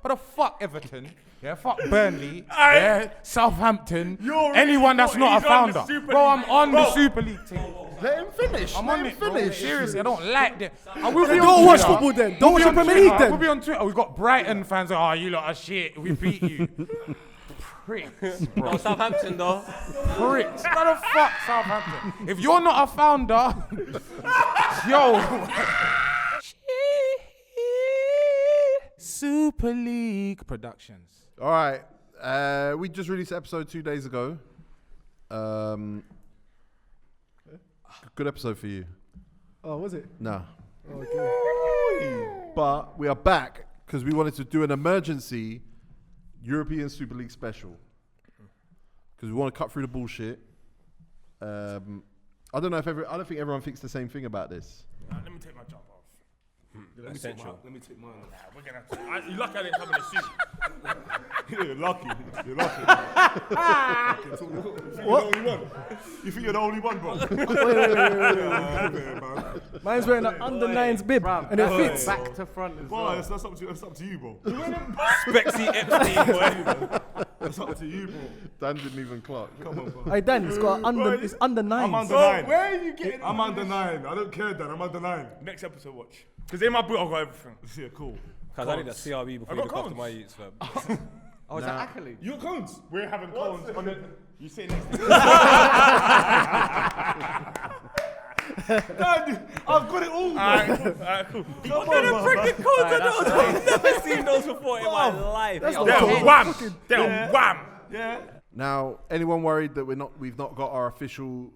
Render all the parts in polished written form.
What the fuck, Everton? Yeah, fuck Burnley. Yeah, Southampton. Anyone that's not a founder. Bro, I'm on the Super League team. Let him finish. I'm on it, bro. Seriously, I don't like that. Don't watch football then. Don't watch the Premier League then. We'll be on Twitter. We've got Brighton fans. Oh, you lot are shit. We beat you. Pricks, bro. No, Southampton though. Pricks. What the fuck, Southampton? If you're not a founder, yo. Super League Productions. All right. We just released episode 2 days ago. Good episode for you. Oh, was it? No. Okay. But we are back because we wanted to do an emergency European Super League special. Because we want to cut through the bullshit. I don't think everyone thinks the same thing about this. Let me take my jump off. Let me take mine off. We're gonna have to. You're lucky I didn't come in a suit. You're lucky. What? You think you're the only one, bro? Wait. Mine's wearing an under 9s bib and it fits. Back to front as well. That's up to you, bro. Spexy Epstein, boy. That's up to you, bro. Dan didn't even clock. Come on, bro. Hey Dan, it's under 9s. I'm under 9. Where are you getting? I'm under 9. I don't care, Dan. I'm under 9. Next episode, watch. Because in my boot, I've got everything. Yeah, cool. Because I need a CRB before you look after my youths, fam. Oh, is that accolade? You got cones? We're having cones on it. You sit next to me. Dad, I've got it all. Alright, cool. What kind of freaking codes are those? I've never seen those before in my life. They're wham. Yeah. Now, anyone worried that we've not got our official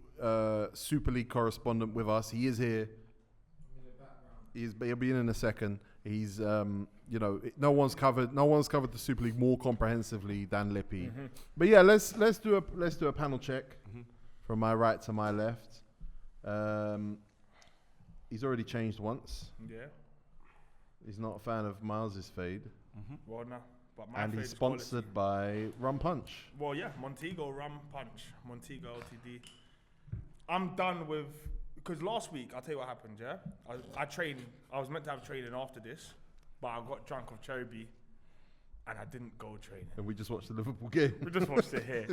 Super League correspondent with us? He is here. He'll be in a second. He's, no one's covered the Super League more comprehensively than Lippy. Mm-hmm. But yeah, let's do a panel check from my right to my left. He's already changed once. Yeah. He's not a fan of Miles's fade. Mm-hmm. Well, no. But and he's sponsored by Rum Punch. Well, yeah, Montego Rum Punch, Montego Ltd. I'm done with. Because last week, I'll tell you what happened, yeah? I trained, I was meant to have training after this, but I got drunk off Cherry B, and I didn't go training. And we just watched the Liverpool game. We just watched it here,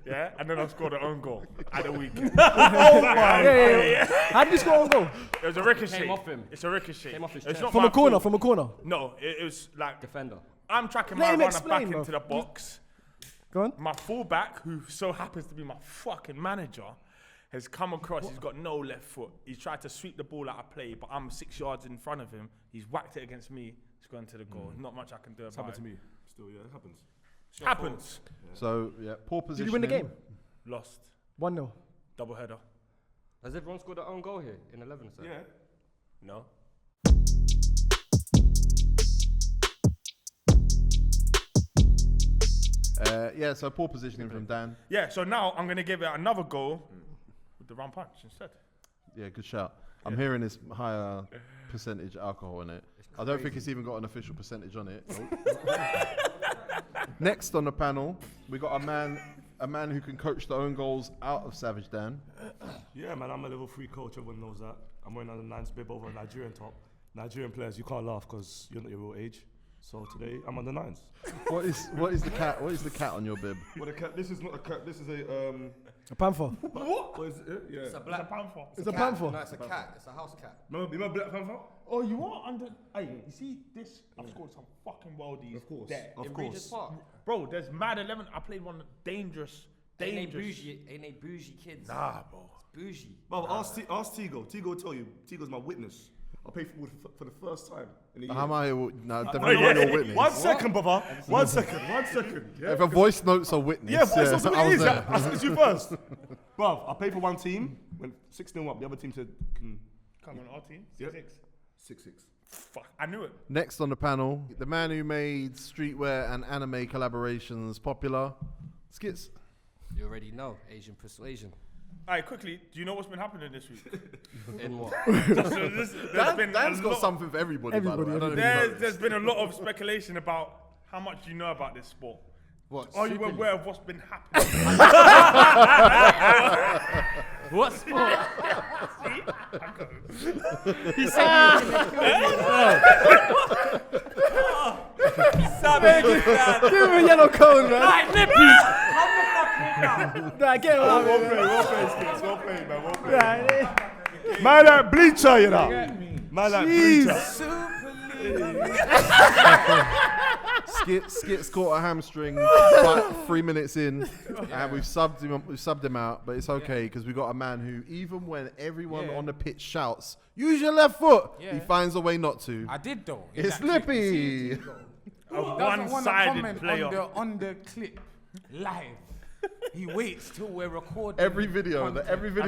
yeah? And then I scored an own goal at the weekend. Oh my! Yeah. How did you score an own goal? It was a ricochet. Came off him. It's a ricochet. Came off his it's chest. not From a fault. corner? No, it was like... Defender. I'm tracking Let my him runner explain, back bro. into the box. Go on. My fullback, who so happens to be my fucking manager, has come across. He's got no left foot. He's tried to sweep the ball out of play, but I'm 6 yards in front of him. He's whacked it against me. It's gone to the goal. Not much I can do about it. Happened to me. Still, yeah, it happens. Happens. Yeah. So, yeah, poor position. Did you win the game? Lost. 1-0. Double header. Has everyone scored their own goal here in 11? Sir? Yeah. No. So poor positioning from Dan. Yeah, so now I'm going to give it another go with the Rum Punch instead. Yeah, good shout. I'm hearing this higher percentage alcohol in it. I don't think it's even got an official percentage on it. Next on the panel, we got a man who can coach their own goals out of Savage Dan. Yeah, man, I'm a level 3 coach. Everyone knows that. I'm wearing under 9s bib over a Nigerian top. Nigerian players, you can't laugh because you're not your real age. So today, I'm under 9s. What is the cat? What is the cat on your bib? What a cat? This is not a cat. This is a A panther. What is it? Yeah. It's a black Panther. It's a panther. No, it's a cat. It's a house cat. Remember Black Panther? Oh, you are under... Hey, you see this? I've scored some fucking worldies. Of course. There. Of In course. Regis Park. Bro, there's mad 11. I played one dangerous. Ain't they bougie kids? Nah, bro. It's bougie. Well, ask Tego. Tego will tell you. Tego's my witness. I paid for the first time in a year. How am I? No, definitely not your witness. 1 second, brother. 1 second. 1 second. Yeah? If a voice notes a witness, Yeah, voice notes I what was it is. there. I said it's you first. Bruv, I paid for one team, went 6-0 up. The other team said, Come on, our team. 6-6. Yep. 6-6. Fuck, I knew it. Next on the panel, the man who made streetwear and anime collaborations popular, Skits. You already know. Asian persuasion. Alright, quickly, do you know what's been happening this week? In what? Dan's got something for everybody. By the way. I don't know if you know There's been a lot of speculation about how much you know about this sport. What? Are you Super aware of what's been happening? What sport? He said Savage, man. Give him a yellow cone, man. Like Lippy. Come the fuck here now. Nah, get him out of Well here. played, well played, Skits. Well played, man. Well played. Nah, Man like Bleacher, you know. Man like Bleacher. Skits caught a hamstring about 3 minutes in, and we've subbed him out, but it's okay because we got a man who, even when everyone on the pitch shouts, use your left foot, he finds a way not to. I did though. It's Lippy. A one-sided player. On the clip, live. He waits till we're recording. Every video. A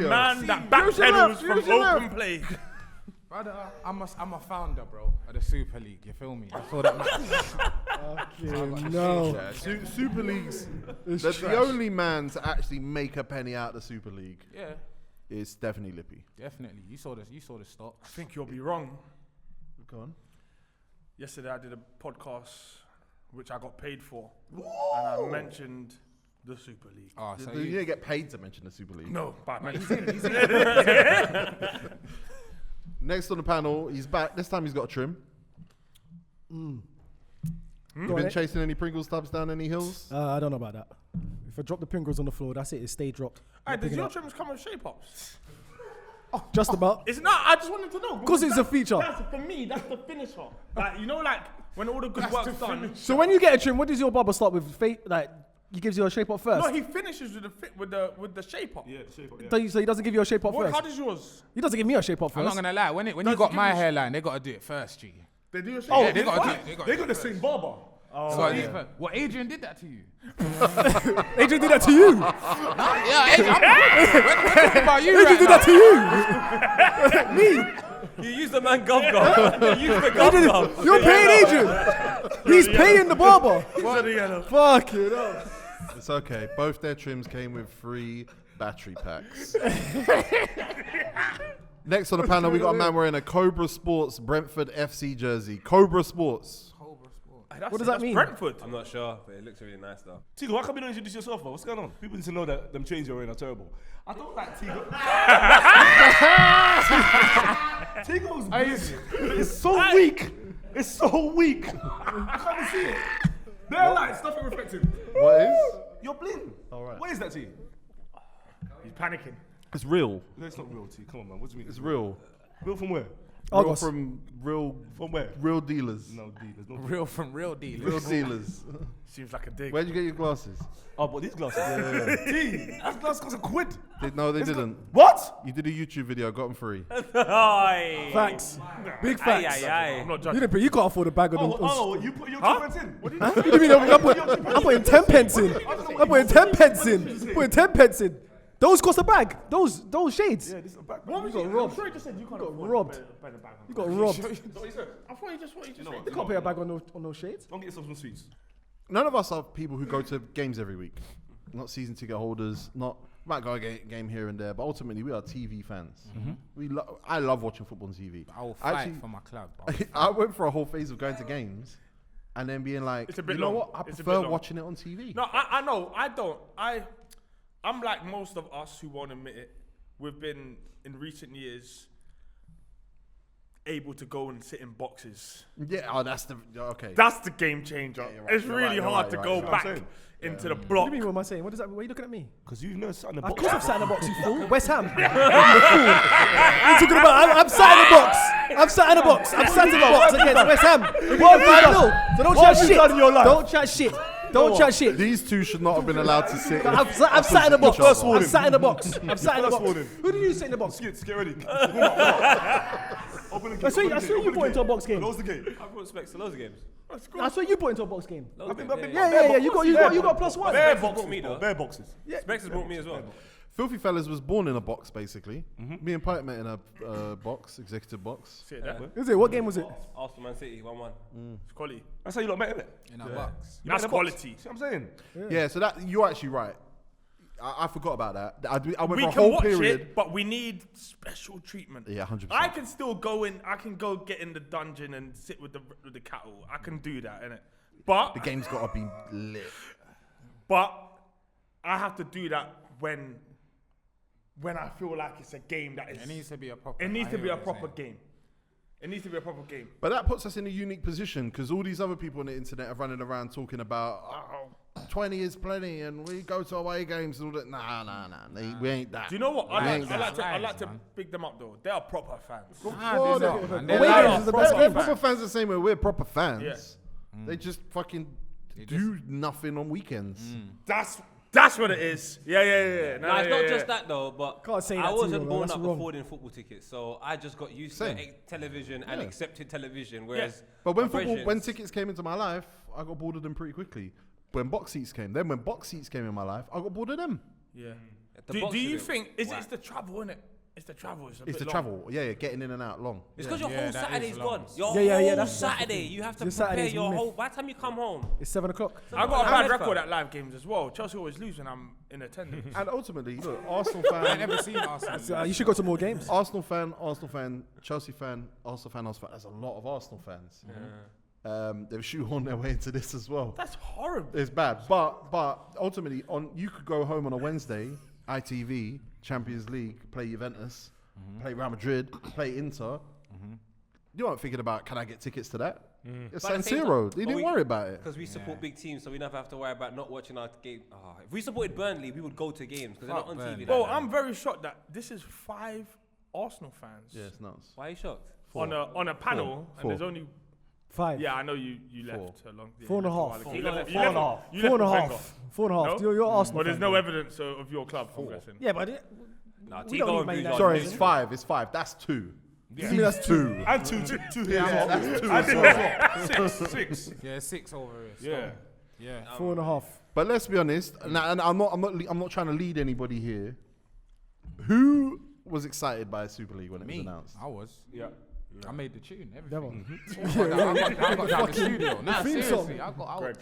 man that backpedals from open play. Brother, I'm a founder, bro, of the Super League. You feel me? That's all that matters. no. Super Leagues. The only man to actually make a penny out of the Super League Yeah, is definitely Lippy. definitely. You saw the stock. I think you'll be wrong. Go on. Yesterday I did a podcast which I got paid for, and I mentioned the Super League. Oh, so You didn't get paid to mention the Super League. No, but he's in. Next on the panel, he's back. This time he's got a trim. You Go been on, chasing any Pringles tubs down any hills? I don't know about that. If I drop the Pringles on the floor, that's it. It stay dropped. Hey, Not does picking your up. trims come with shape ups? Just about. It's not. I just wanted to know. Because it's a feature. That's, for me, that's the finisher. Like, you know, like when all the good work's done. So when you get a trim, what does your barber start with? Like, he gives you a shape up first. No, he finishes with the fit with the shape up. Yeah, shape up, yeah. So he doesn't give you a shape up What, first. how does yours? He doesn't give me a shape up I'm first. not gonna lie. When you Does got he my give you- hairline, they gotta do it first, G. They do a shape. Oh, Yeah, they gotta do it. They got the same barber. They gotta do it first. Well, Adrian did that to you. Adrian did that to you. Yeah, Adrian. We're talking about you Adrian right did now. that to you. Me. You use the man gov. You use the gov. You're paying Adrian. He's paying the barber. Yellow. Fuck it up. It's okay. Both their trims came with free battery packs. Next on the panel, we got a man wearing a Cobra Sports Brentford FC jersey. Cobra Sports. What does that mean? Brentford. I'm not sure, but it looks really nice though. Tigo, why can't you not introduce yourself, bro? What's going on? People need to know that them chains you're wearing are terrible. I don't like Tigo. Tigo's it's so weak. It's so weak. I can't see it. Bare lights, nothing reflecting. What is? You're bling. All right. What is that, T? He's panicking. It's real. No, it's not real, T. Come on, man. What do you mean? It's real. Real from where? Real Argos. from real From where? dealers. No, D. There's no. Real from real dealers. Real dealers. Seems like a dig. Where'd you get your glasses? Oh, but these glasses. T. These glasses cost £1. No, they didn't. What? You did a YouTube video, got them free. Facts. Big facts. I'm not You judging. didn't pay. You can't afford a bag of them. Oh, you put your 2 pence in. What do you What do you mean? I'm putting 10 pence in. I'm putting 10 pence in. Putting 10 pence in. Those cost a bag. Those shades. Yeah, this is a back. What was got it? robbed. I'm sure he just said you can't got afford robbed. a better bag. You got robbed. I thought he just said. You can't pay a bag on those shades. Don't get yourself some sweets. None of us are people who go to games every week. Not season ticket holders. Not might go a game here and there, but ultimately we are TV fans. I love watching football on TV. I will fight Actually, for my club. Bro. I went for a whole phase of going to games and then being like, It's a bit you know long. what? I It's a prefer bit long. watching it on TV. No, I know. I don't. I'm like most of us who won't admit it. We've been in recent years able to go and sit in boxes. Yeah, oh, that's the okay. That's the game changer. you're right, It's you're really right, you're hard right, to you're go right. back That's what into the What do block. you mean? What am I saying? What is that? Why are you looking at me? Because you've never sat in the Of box. course I've sat in the box, you fool. West Ham. What are you talking about? I'm sat in the box. I'm sat in the box. I'm sat in the box against West Ham. We beat them 5-0. So don't What chat have you shit. done in your life? Don't chat shit. Don't chat shit. These two should not have been allowed to sit. I've sat in the box. First I'm warning. sat in the box. I'm sat in the First box. warning. Who did you sit in the box? Skits, get ready. Open the gate. I swear open the you gate, brought into a box game. Close the gate. I've got specs to loads of games. I swear you brought into a box game. Loads of games, Yeah. You got +1. Bare Specs has boxes. brought me, though. Bare boxes. Specs has brought me as well. FilthyFellas was born in a box, basically. Me and Pipe met in a box, executive box. Sit there. Is it? What game was it? Arsenal Man City 1-1. It's quality. That's how you lot met, innit? In a box. You met That's in a box. quality. See what I'm saying? Yeah, so that you're actually right. I forgot about that. I went We for a can whole watch period. it, but we need special treatment. Yeah, 100%. I can still go in. I can go get in the dungeon and sit with the cattle. I can do that, innit? But The game's got to be lit. I have to do that when I feel like it's a game that is. It needs to be a proper. It needs I to hear be a what you're proper saying. game. It needs to be a proper game. But that puts us in a unique position because all these other people on the internet are running around talking about 20 is plenty and we go to away games and all that. Nah. We ain't that. Do you know what? I like to man. big them up though. They are proper fans. Oh, they're no. not, man. They're Away not. games is the They're best game. proper fans the same way we're proper fans. Yeah. They just fucking do nothing on weekends. That's what it is. Yeah. No, it's not just that though, but Can't say that I to wasn't you, born that's up wrong. affording football tickets, so I just got used Same. to television and Yeah. accepted television. Whereas, But when my when brethrens- tickets came into my life, I got bored of them pretty quickly. When box seats came, then when box seats came in my life, I got bored of them. Yeah. the Do box you of it, think whack. it's the travel, innit? It's the travel. It's It's the travel. Yeah, getting in and out long. It's because your Yeah, whole that is Saturday's long. gone. Your Yeah, whole that's Saturday, you have to Your prepare Saturday's your myth. whole. By the time you come home, It's 7 o'clock. I got a I'm bad mad record for. at live games as well. Chelsea always lose when I'm in attendance. And ultimately, look, Arsenal I fan, never seen Arsenal. So, you should go to more games. Arsenal fan, Chelsea fan, Arsenal fan. There's a lot of Arsenal fans. They've shoehorned their way into this as well. That's horrible. It's bad, but ultimately, you could go home on a Wednesday, ITV, Champions League, play Juventus, play Real Madrid, play Inter. You weren't thinking about, can I get tickets to that? It's But San at the same Siro. time- They but didn't we- worry about it. because we support big teams, so we never have to worry about not watching our game. If we supported Burnley, we would go to games because they're not on Fuck TV. Burnley. like Bro, that. I'm very shocked that this is 5 Arsenal fans Yeah, it's nuts. Why are you shocked? on a panel, Four. and there's only 5. yeah. I know you left a long. Yeah, 4 and a you left half. while ago. You left- you 4 and a left- half. you 4 and a left half. 4 and a half. No? You're Arsenal. Well, there's fan, no though. evidence of your club. I'm guessing. Yeah, but Nah, We Tigo don't and need Bruges Man are Sorry, amazing. it's five. That's 2. Yeah. See, that's 2. And two here. That's 2. 6. Yeah, 6 over here. So, Yeah. Yeah. 4 and a half. But let's be honest, and I'm not trying to lead anybody here. Who was excited by Super League when it was Me. announced? I was. Yeah. I made the tune, Never. everything. I got down the studio. Nah, theme seriously. song.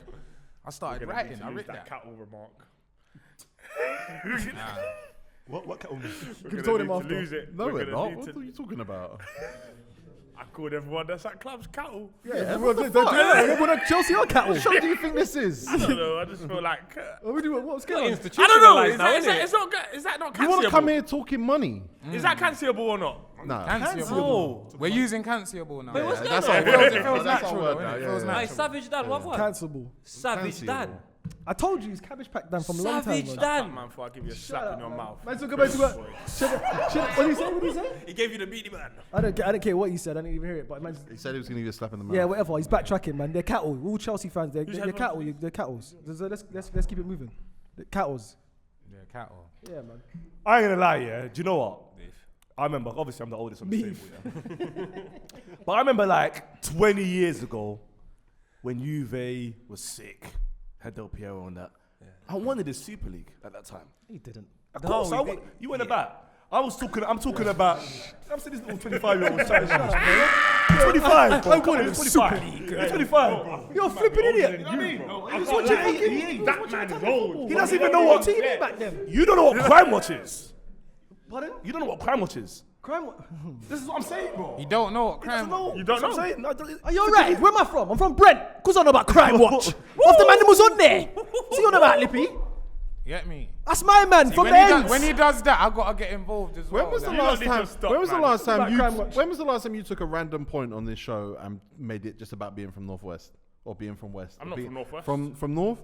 I started writing. I read that. cattle remark. Nah. What kind Could've told him after. Lose it. No, we're gonna not. need What to- are you talking about? I called everyone that's at clubs cattle. Everyone at Chelsea are cattle. What show do you think this is? I don't know. I just feel like What we doing? What's going on? I don't know. Is now, that, isn't it? it's not, is that not You want to cancelable? come here talking money? Is that cancelable or not? Nah. Cancelable. We're using cancelable now. what's That's that? our word. It feels That's our natural, word though, now, innit? It yeah, feels yeah. natural. Hey, Savage Dan, what one? Cancelable. Savage Dan. Cancelable. I told you, it's Cabbage Patch Dan from a long time. Savage man. Dan. Man, before I give you a slap in your mouth. Man, talk about. What did he say? What did he say? He gave you the beanie man. I don't care what he said. I didn't even hear it. But man, He said he was going to give you a slap in the mouth. yeah, whatever. He's backtracking, man. They're cattle. We're all Chelsea fans. They're had cattle. one? They're cattle. So let's keep it moving. The cattles. Yeah, cattle. Yeah, man. I ain't gonna lie, yeah. Do you know what? I remember, obviously I'm the oldest on the table, yeah. But I remember like 20 years ago when Juve was sick, had Del Piero on that. I wanted the Super League at that time. He didn't. Of course, you went about. I'm talking about. I'm saying this little 25-year-old chatting shit. 25. I wanted the Super League. 25. Bro. You're a flipping idiot. You know what I mean? He's watching fucking. He ain't that man old. He doesn't even know what TV back then. You don't know what Crime Watch is. Pardon? You don't know what Crime Watch is. Crime. This is what I'm saying, bro. You don't know what He doesn't crime. know. You don't That's what know? I'm saying. No, I don't- Are you alright? Where am I from? I'm from Brent. Cause I know about Crime Watch. Off the man that was on there. See you know about Lippy? Get me? That's my man from When the he, ends. when he does that, I gotta get involved as well. When was the like- last need to time? stop, When was the man. last time About Crime Watch. When was the last time you took a random point on this show and made it just about being from Northwest or being from West? I'm or not being- from Northwest. From North,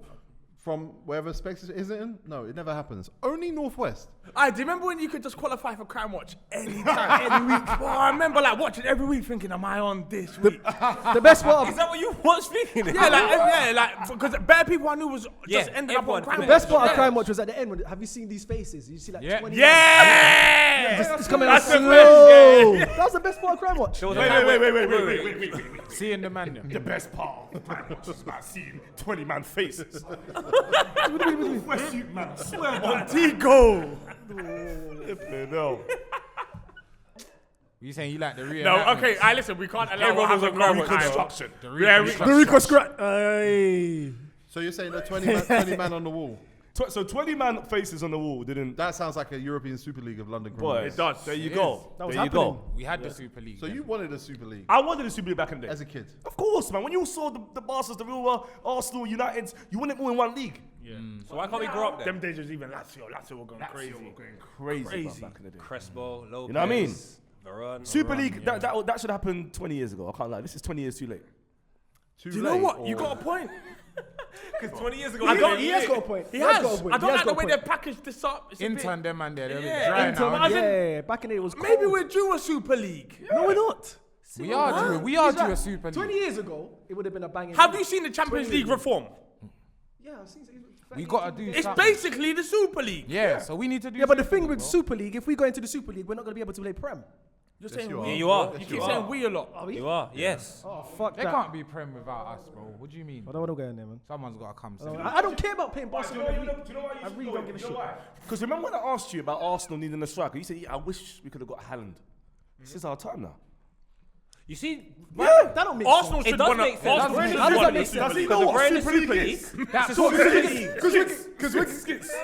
from wherever Specs is it in? No, it never happens. Only Northwest. I do you remember when you could just qualify for Crime Watch anytime, any week? Well, I remember like watching every week, thinking, "Am I on this week?" The best part. Is that what you was thinking? like because bare people I knew was just Yeah, ended up on everyone. Crime The Watch. best part of Crime Watch was at the end. Have you seen these faces? You see like Yeah. 20. Yeah, It's coming That's out the slow. That was the best part of Crime Watch. There was a time Wait. Seeing the man. The best part of Crime Watch is about seeing 20 man faces. West Youth man, swear on Tigo. No. You saying you like the real? No, okay. I listen. We can't allow what happened long time. Reconstruction. Yeah, The Rico scratch. Hey. So you're saying the 20 man on the wall? So 20 man faces on the wall didn't. That sounds like a European Super League of London Boy, criminals. It does. There you It go. That was There you happening. go. We had the Super League. So you wanted a Super League I wanted the Super League back in the day. as a kid? Of course, man. When you saw the Barca's, the real Arsenal, United, you wanted more in one league. So why can't we grow up then? Them days was even Lazio. Lazio were going crazy. Crazy. Crazy. Back in the day. Crespo, Lopez. You know what I mean? Varane. Super League, that should happen 20 years ago. I can't lie. This is 20 years too late. Too Do you know late what? or- You got a point. Because 20 years ago, He has got a point. He He has has. got a point. I He don't has like the got a way point. they packaged this up. It's a bit- Intern them and they're a bit Yeah, dry Inter, now. man. Yeah, back in the day it was cold. Maybe we're due a Super League. No, we're not. We are due a Super League. 20 years ago, it would have been a banging. Have league. you seen the Champions 20 League reform? Yeah, I've seen. We gotta do It's something. basically the Super League. Yeah, so we need to do. Yeah, but the Super thing League, with bro. Super League, if we go into the Super League, we're not going to be able to play Prem. You're saying you we. are. Yeah, you are. You You keep are. saying we a lot. Are we? You are, yes. Oh, fuck They that. can't be Prem without us, bro. What do you mean? I don't want to go in there, man. Someone's gotta come. I don't care about playing Barcelona. Do you know why I really don't give a shit. Because remember when I asked you about Arsenal needing a striker, you said, yeah, I wish we could have got Haaland. This is our time now. You see, Yeah, that don't make Arsenal sense. should It does win. make sense. Arsenal How should does win that the make Super sense? League. know what we're in the Super Super League League. is? That's Because we're skits.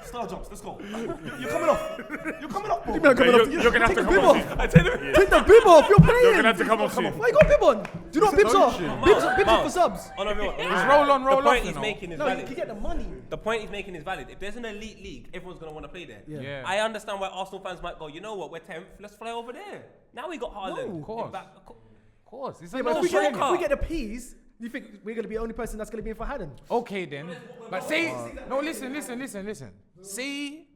Star jumps, let's go. You're coming off. You're coming off, bro. You're coming off. You're gonna have Take to the come bib off. off. I tell you. Take the bib off. You're playing. You're gonna have to come off soon. Why you got bib on? Do you know what bibs are? notion. Bibs are for subs. On a real, roll on, roll the point off, he's you know. making is No, you valid. can get the money. The point he's making is valid. If there's an elite league, everyone's going to want to play there. Yeah. I understand why Arsenal fans might go, you know what, we're 10th, let's fly over there. Now we got Haaland. of course. In back- Of course. It's Yeah, a but no if we brainer. get the P's, you think we're going to be the only person that's going to be in for Haddon? Okay then. But say no. Listen. Say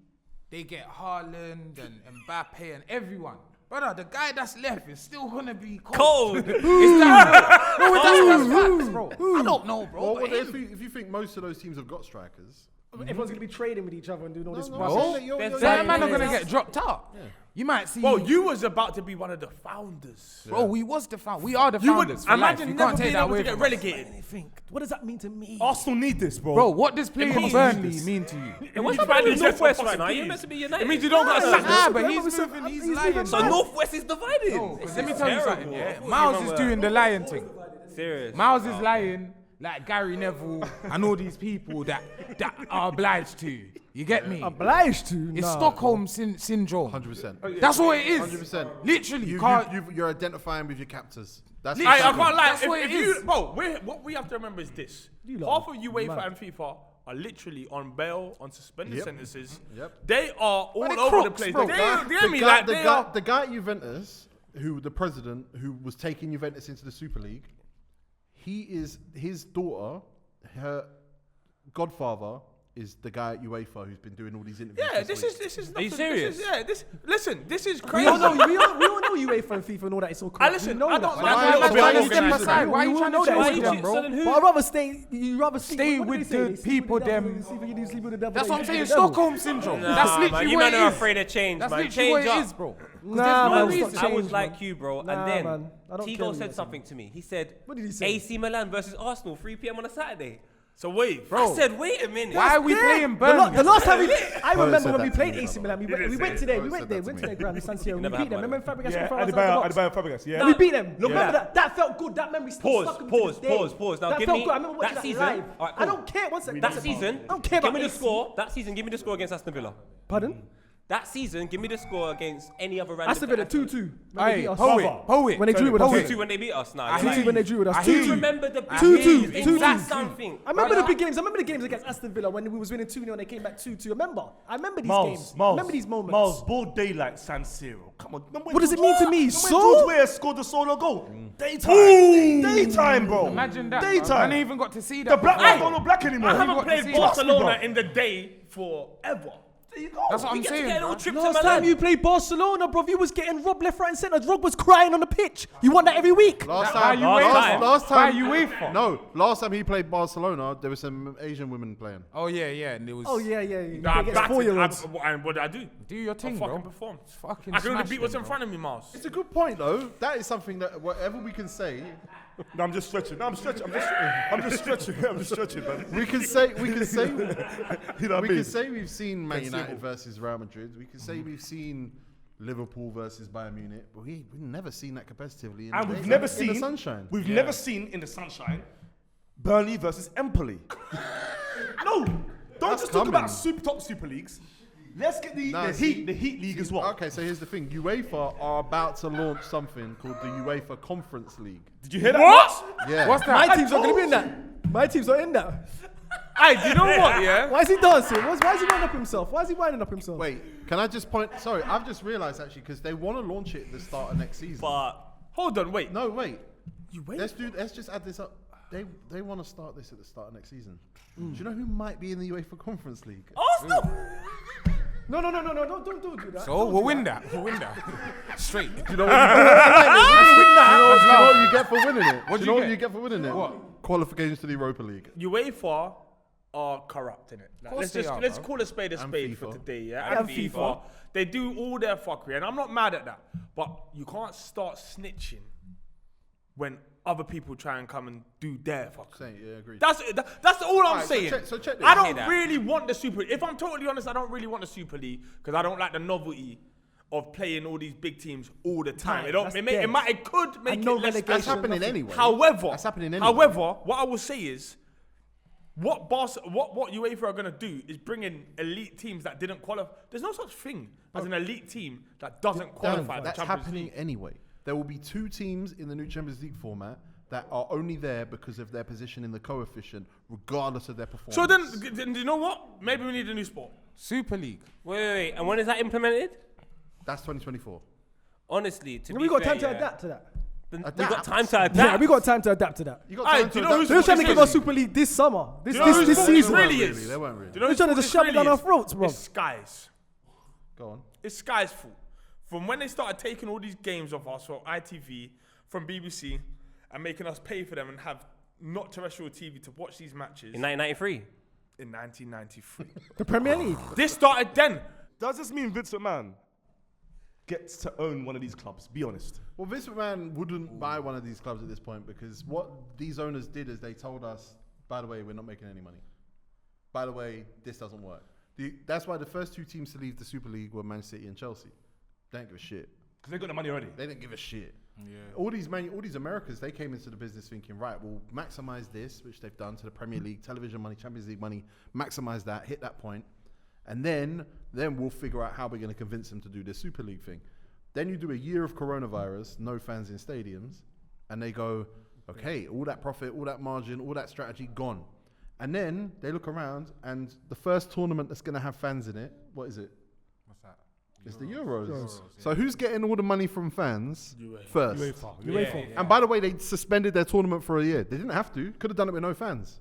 they get Haaland and Mbappe and everyone. Brother, the guy that's left is still gonna be cold. Cold. Is that no? That's facts, bro. I don't know, bro. Well, but if you think most of those teams have got strikers, Everyone's going to be trading with each other and doing all this. no, rubbish. I'm saying that you're- There's that man are players. gonna get dropped out. You might see. Bro, you was about to be one of the founders. Bro, we was the found. We are the You would founders. for life. imagine You never can't take being that able away to get from us. relegated. What does that mean to me? Arsenal need this, bro. Bro, what does playing means Burnley mean to you? It What's means happening with Burnley's Northwest just right now? for You're peas. meant to be united. It means you don't got a Nah, but Remember, he's moving. He's lying. leaving. So Northwest is divided. Let me tell you something. Yeah, Terrible. Miles is doing the lying thing. Serious. Miles is lying like Gary Neville and all these people that are obliged to. You get me? Obliged to. It's Nah. Stockholm syndrome. 100%. That's what it is. 100%. Literally, You're identifying with your captors. That's Literally. I can't lie. That's what it If you, is. bro, what we have to remember is this: You lot half of are UEFA mad. and FIFA are literally on bail, on suspended Yep. sentences. Yep. They are all they're over the crooks, place. bro. They The hear me guy- like the they guy- are. the guy at Juventus, the president who was taking Juventus into the Super League, his daughter, her godfather is the guy at UEFA who's been doing all these interviews. Yeah, this this is. Are you nothing- serious? Listen, this is We crazy. all know UEFA and FIFA and all that. It's all cool. listen, We know I that. don't But like Why a little bit you of them organised aside? crime. Why you We trying all to know that. change them, bro? So then who? But I'd rather stay. You rather Stay what do with they say? the Sleep people with the devil, them- sleep with the devil, That's what I'm eat saying. with the devil. Stockholm syndrome. Nah, That's man, literally you what men it are is. afraid of change, That's man. literally what Change it up. is, bro. Nah, No man, reason. stop I was change, like man. you, bro. Nah, And then man. I don't care Tego what said you something to me. He said, What did he say? AC Milan versus Arsenal, 3 p.m. on a Saturday. So wait, Bro. I said, wait a minute. Why are we playing The Burnley? last time I Bro remember said when we that to played me, AC Milan. We didn't went say there. it. We Bro went there. said Went that to to the ground in San Siro. We never beat had them. one. Remember Fabregas Yeah, scored for us outside the box? Fabregas, yeah. And we beat them. Look Remember at that? That felt good. That memory still stuck in me to this day. Pause. Now That give felt me good. I remember watching that that season. live. All right, I cool. don't care. One second. That season, I don't care give about me the AC. score. That season, give me the score against Aston Villa. Pardon? That season, give me the score against any other random. Aston Villa 2-2. Hey, When hold it. they drew with us. 2-2 when they beat us. Nah, I you're hear 2-2 when they drew with us. I hear Do you 2-2. remember the 2-2. big 2-2. That's something. I remember the Brother. big games. I remember the games against Aston Villa when we was winning 2-0 and they came back 2-2. I remember these games. I remember these moments. Miles, broad daylight, San Siro. Come on. Remember when What does it mean to me? Remember when So? George Weah scored the solo goal? Daytime. Daytime, bro. Imagine that. Daytime. I didn't even got to see that. The black before. man don't look black anymore. I got haven't to played see Barcelona that. in the day forever. There you go. That's what We I'm get to saying. get a little man. trip to Last time Milan. you played Barcelona, bro, you was getting robbed left, right, and centre. Drog was crying on the pitch. You want that every week. Last Why time, you last, waiting? last Why time, you waiting? No, last time he played Barcelona, there were some Asian women playing. Oh yeah, and it was. Oh, yeah. You Nah, play against battered. 4-years. And what did I do? Do your I thing, fucking bro. performed. Fucking I can only smash beat what's them, in bro. front of me, Miles. It's a good point, though. That is something that whatever we can say, No, I'm just stretching. I'm just stretching. I'm just stretching, man. we can say, You know what I we mean? can say we've seen Man United versus Real Madrid. We can say we've seen Liverpool versus Bayern Munich, but we've never seen that competitively. And we've never in seen the sunshine. We've never seen in the sunshine Burnley versus Empoli. No, don't That's just talk coming. about top super leagues. Let's get the see- Heat League as well. Okay, so here's the thing: UEFA are about to launch something called the UEFA Conference League. Did you hear that? What? Yeah. What's My that? team's not going to be in that. My team's not in that. Hey, do you know what? Yeah. Why is he dancing? Why is he winding up himself? Why is he winding up himself? Wait, can I just point? Sorry, I've just realised actually because they want to launch it at the start of next season. But hold on, wait. No, wait. You wait. Let's just add this up. They want to start this at the start of next season. Do you know who might be in the UEFA Conference League? Arsenal. No, don't do that. So we'll win that. We'll win that. Straight. Do you know what you get for winning it? What Do do you know you what get? you get for winning it? What? Qualifications to the Europa League. UEFA are corrupt, innit? Like, Course they are, let's bro. call a spade And for FIFA. today, yeah. And FIFA. They do all their fuckery, and I'm not mad at that. But you can't start snitching when other people try and come and do their fuckery. Saying, yeah, agreed. That's all I'm Alright, so saying. check this. I I don't hear that. really want the Super. If I'm totally honest, I don't really want the Super League because I don't like the novelty of playing all these big teams all the time. Right, It don't. that's It dead. could make And it no less. relegation. That's happening nothing. anyway. However, That's happening anyway. what I will say is, what UEFA are gonna do is bring in elite teams that didn't qualify. There's no such thing as an elite team that doesn't qualify. That's the Champions happening League. anyway. There will be 2 teams in the new Champions League format that are only there because of their position in the coefficient, regardless of their performance. So then, you know what? Maybe we need a new sport. Super League. Wait. And when is that implemented? That's 2024. Honestly, to be We got fair, time to yeah, adapt to that. We Adapt. got time to adapt. Yeah, we got time to adapt to that. You got Aye, time do you to know adapt who's They were trying to give really? us Super League this summer, this Do you know whose fault season. this really They is? weren't really. Do you know They're trying to whose just fault shove it this down our really throats, is? bro. It's Sky's. Go on. It's Sky's fault. From when they started taking all these games off us from ITV, from BBC, and making us pay for them and have not terrestrial TV to watch these matches In 1993. in 1993. The Premier League. This started then. Does this mean Vince McMahon gets to own one of these clubs? Be honest. Well, Vince McMahon wouldn't buy one of these clubs at this point because what these owners did is they told us, by the way, we're not making any money. By the way, this doesn't work. That's why the first 2 teams to leave the Super League were Man City and Chelsea. They didn't give a shit. Because they got the money already. They didn't give a shit. Yeah. All these Americans, they came into the business thinking, right, we'll maximize this, which they've done to the Premier League, television money, Champions League money, maximize that, hit that point, and then we'll figure out how we're going to convince them to do this Super League thing. Then you do a year of coronavirus, no fans in stadiums, and they go, okay, all that profit, all that margin, all that strategy gone. And then they look around, and the first tournament that's going to have fans in it, what is it? What's that? It's the Euros. So who's getting all the money from fans first? UEFA. And by the way, they suspended their tournament for a year. They didn't have to. Could have done it with no fans.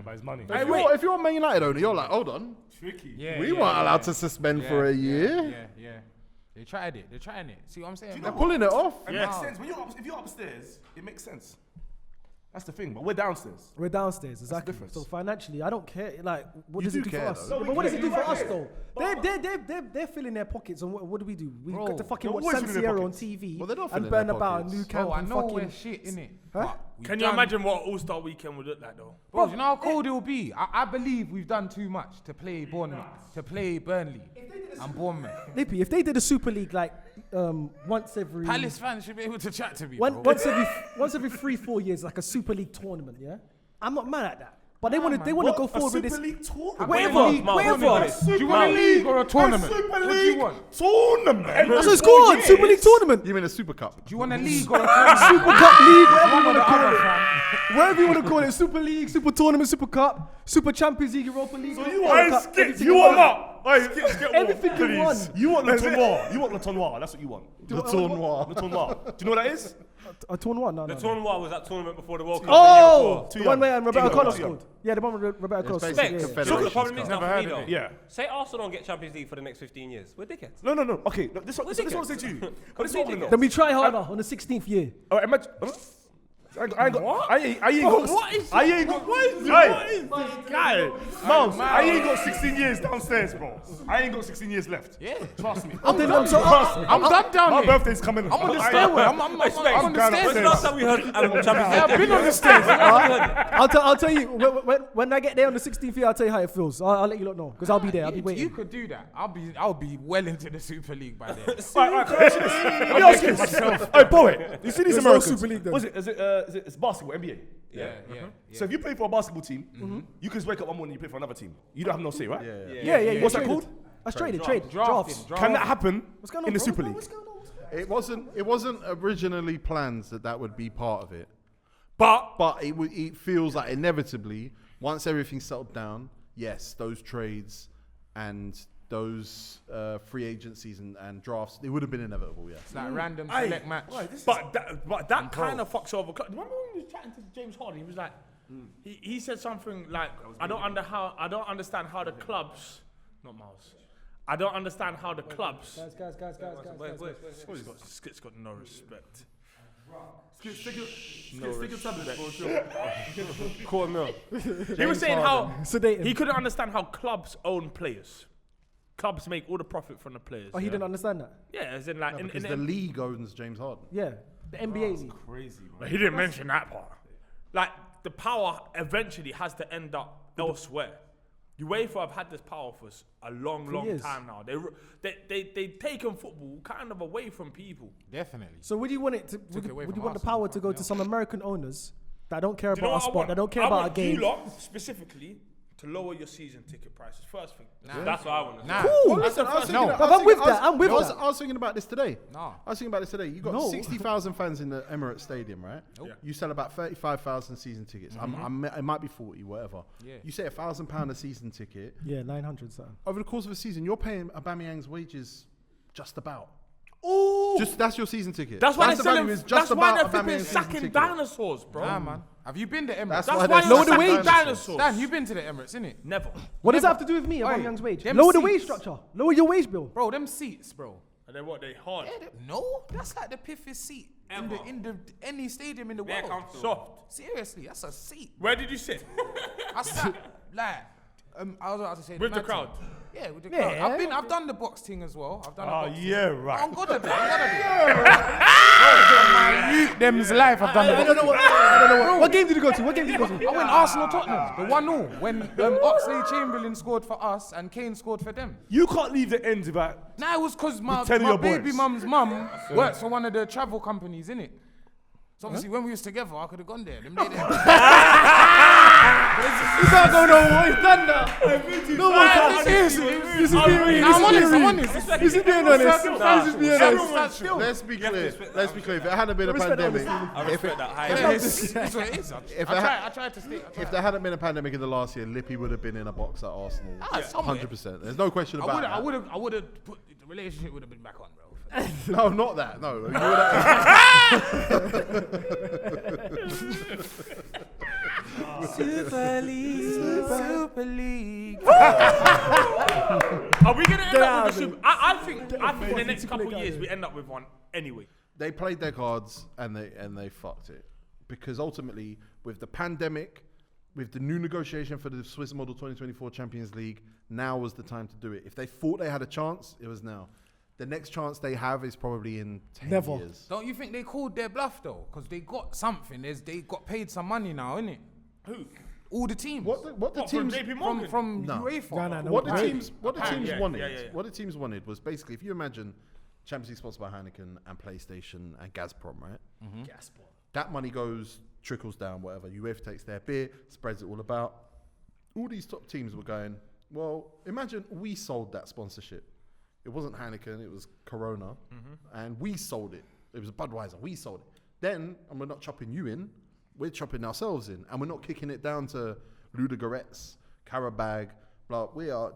By his money. If you're a Man United owner, you're like, hold on. Tricky. Yeah, We weren't allowed to suspend for a year. Yeah. They tried it. They're trying it. See what I'm saying? They're pulling it off. It makes sense. If you're upstairs, it makes sense. That's the thing. But we're downstairs. We're downstairs, exactly. difference. So financially, I don't care. Like, what You does it do do for care, us? though. Yeah, but what does it do for us, though? They're filling their pockets, and what do we do? We Bro, got to fucking they're watch always San filling their Sierra on pockets. TV Well, they're not and filling burn their about a pockets. new camp Bro, I and know fucking. we're shit, innit? Huh? But we've Can you done- imagine what All-Star Weekend would look like, though? Bro, do you know how cold it will be? I believe we've done too much to play Bournemouth, to play Burnley and Bournemouth. Lippy, if they did a Super League like once every Palace fans should be able to chat to me. One, bro. once every 3-4 years, like a Super League tournament, yeah. I'm not mad at that, but they Nah, want man. to go A forward with Super this. League tournament. Wherever, Miles, wherever. Do you want a league or a tournament? Super What do League you want? tournament. That's what it's called, Super League tournament. You mean a Super Cup? Do you want a league or a tournament? Super Cup League, whatever you One or want the to call other, it. fam. Whatever you want to call it, Super League, Super Tournament, Super Cup, Super Champions League, Europa League. So you World want Cup, Skits? everything You in want one. what? Skits, get Everything more, in one. please. You want Le Tournoi. You want Le Tournoi. That's what you want. Le Tournoi. Le Tournoi. Do you know what that is? A tournament? No, The no. tournament was that tournament before the World Cup. Oh, Too the young. one where Roberto Too young. Carlos Too young. scored. Yeah, the one with Roberto Carlos It's scored. basically Yeah, a yeah. federation So the problem is cup. now Never for heard me of though. it. Yeah. Say Arsenal don't get Champions League for the next 15 years. We're dickheads. No. Okay, this is what I want to say to you. But this is what I want to know. Then we try harder on the 16th year. Oh, imagine. I ain't got. I ain't got. What is I ain't got. what is Hey, this guy? Miles, I ain't got 16 years downstairs, bro. I ain't got 16 years left. Yeah. Trust me. I'm done down My here. birthday's coming. I'm on the stairway. I'm on the going stairs. upstairs. When's the last time we heard Champions League? I've been on the stairs. I'll tell you when I get there on the 16th year. I'll tell you how it feels. I'll let you lot know because I'll be there. I'll be You waiting. could do that. I'll be well into the Super League by then. Let me ask you this. Hey, poet. You see these There's no Americans? Super League then. What is it? It's basketball, NBA. Yeah. So if you play for a basketball team, you can just wake up one morning and you play for another team. You don't have no say, right? Yeah. What's that traded. called? That's traded. Drafts. Drafting. Can that happen What's going on in the bro? Super League? What's going on? It wasn't originally planned that would be part of it, But but it feels like inevitably once everything settled down, yes, those trades and those free agencies and drafts, it would have been inevitable, yeah. It's like a random select match. But that kind of fucks over. Remember when he was chatting to James Harden? He was like, he said something like, I don't understand how the clubs, not Miles. I don't understand how the clubs. Guys. Skits got no respect. Quarter mil. He was saying how Sedate him. he couldn't understand how clubs own players. Clubs make all the profit from the players. Oh, he didn't understand that. Yeah, as in like Because the league owns James Harden. Yeah, the NBA league. Crazy, man. But he didn't mention that part. Like, the power eventually has to end up elsewhere. UEFA have had this power for a long years. time now. They've taken football kind of away from people. Definitely. So would you want it to? Took it away Would you from want the Arsenal, power to go to some American owners that don't care Do you know about a what I sport, want? that don't care I about a want game? you lot specifically to lower your season ticket prices. First thing. That's what I want to Nah. Cool. Well, listen, I was thinking- No. I was I'm thinking- with I was- that, I'm with I was- that. I was thinking about this today. No. I was thinking about this today. You got No. 60,000 fans in the Emirates Stadium, right? Nope. You sell about 35,000 season tickets. It might be 40, whatever. Yeah. You say £1,000 a season ticket. Yeah, 900 something. Over the course of a season, you're paying Aubameyang's wages just about. Ooh. That's your season ticket. That's why the they're value selling. is just That's why about they're flipping Aubameyang's season sacking ticket. dinosaurs, bro. Nah, man. Have you been to Emirates? That's That's why why they're they're Lower the sacking wage. dinosaurs. Dan, you've been to the Emirates, innit? Never. What does that have to do with me? Oi, Aubameyang's wage. them Lower the wage seats. structure. Lower your wage bill. Bro, them seats, bro. And then what? They hard. No, that's like the piffiest seat in the any stadium in the They're world. comfortable. Soft. Seriously, that's a seat. Where did you sit? I sat like I was about to say With the man crowd. team. Yeah, with the Yeah. crowd. I've done the box thing as well. I've done the box thing. yeah, right. I'm good at that. My youth, them's life. I've done the I box don't know what. What game did you go to? What game did you go to? I went Arsenal Tottenham, the 1-0 when Oxlade-Chamberlain scored for us and Kane scored for them. You can't leave the ends about. Nah, it was because my Tell your baby boys. mum's mum works for one of the travel companies, innit? So obviously when we was together, I could have gone there. Them ladies- You can't go no more. He's done that. No more time. Seriously. This is being I'm honest. This is being honest. This is being honest. Let's be clear. Let's be clear. If it hadn't been a pandemic, I respect that high. That's what it is. If I tried to stay. if there hadn't been a pandemic in the last year, Lippy would have been in a box at Arsenal. somewhere. 100%. There's no question about I that. would have put the relationship would have been back on, bro. No, not that. No. You would have- Super League. Are we gonna end up with a super? I think in the next couple of years we end up with one anyway. They played their cards and they fucked it. Because ultimately, with the pandemic, with the new negotiation for the Swiss Model 2024 Champions League, now was the time to do it. If they thought they had a chance, it was now. The next chance they have is probably in 10 Never. years. Don't you think they called their bluff though? Because they got something. They got paid some money now, innit? Who? All the teams. What the What, from teams JP Morgan? from No. UEFA. No. what the Right. teams Yeah, wanted yeah. what the teams wanted was basically, if you imagine Champions League sponsored by Heineken and PlayStation and Gazprom, right? That money trickles down, whatever. UEFA takes their beer, spreads it all about. All these top teams were going, well, imagine we sold that sponsorship. It wasn't Heineken, it was Corona, and we sold it. It was Budweiser, we sold it. Then, and we're not chopping you in, we're chopping ourselves in, and we're not kicking it down to Ludogorets, Karabag, blah.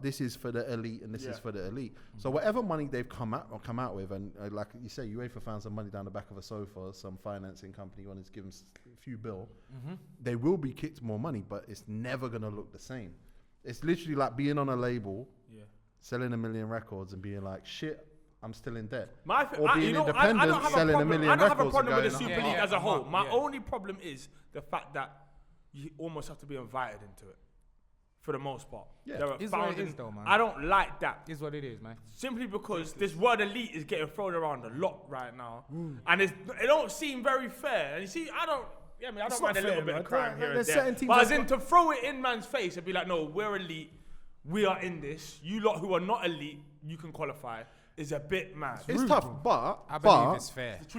This is for the elite, and this is for the elite. So whatever money they've come out with, and like you say, UEFA found some money down the back of a sofa, some financing company wanted to give them a few bill. They will be kicked more money, but it's never gonna look the same. It's literally like being on a label, selling 1 million records and being like, shit, I'm still in debt. Or being independent, selling 1 million I don't have a records problem with and the going, Super League as a whole. My Yeah. only problem is the fact that you almost have to be invited into it, for the most part. Yeah. There are Is what it thousands- is though, man. I don't like that. Is what it is, man. Simply because this word elite is getting thrown around a lot right now, and it don't seem very fair. And you see, I don't It's mind not a little fair, bit man. of crime here and There's there. certain teams But as that in to throw it in man's face and be like, no, we're elite, we are in this. You lot who are not elite, you can qualify. Is a bit mad. It's tough, but I believe it's fair. It's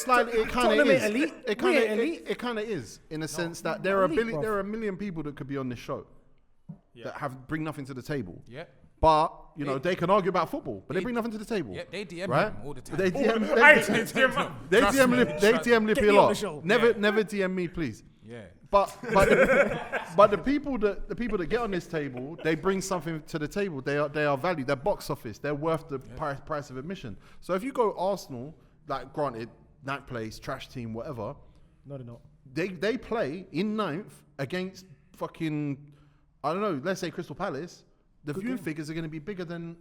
like it kind Tottenham of ain't is. elite. It We kind ain't elite. of it kind of is in a sense that there are elite, bruv. there are 1 million people that could be on this show that bring nothing to the table. Yeah. But you know they can argue about football, but they bring nothing to the table. Yeah, they DM right? him all the time. They DM, Hey, they DM Lippy a me on the lot. show. Never DM me, please. Yeah. But the people that get on this table, they bring something to the table. They are valued. They're box office. They're worth the price of admission. So if you go Arsenal, like granted, ninth place, trash team, whatever. No, they're not. They play in ninth against fucking, I don't know, let's say Crystal Palace. The viewing figures are going to be bigger than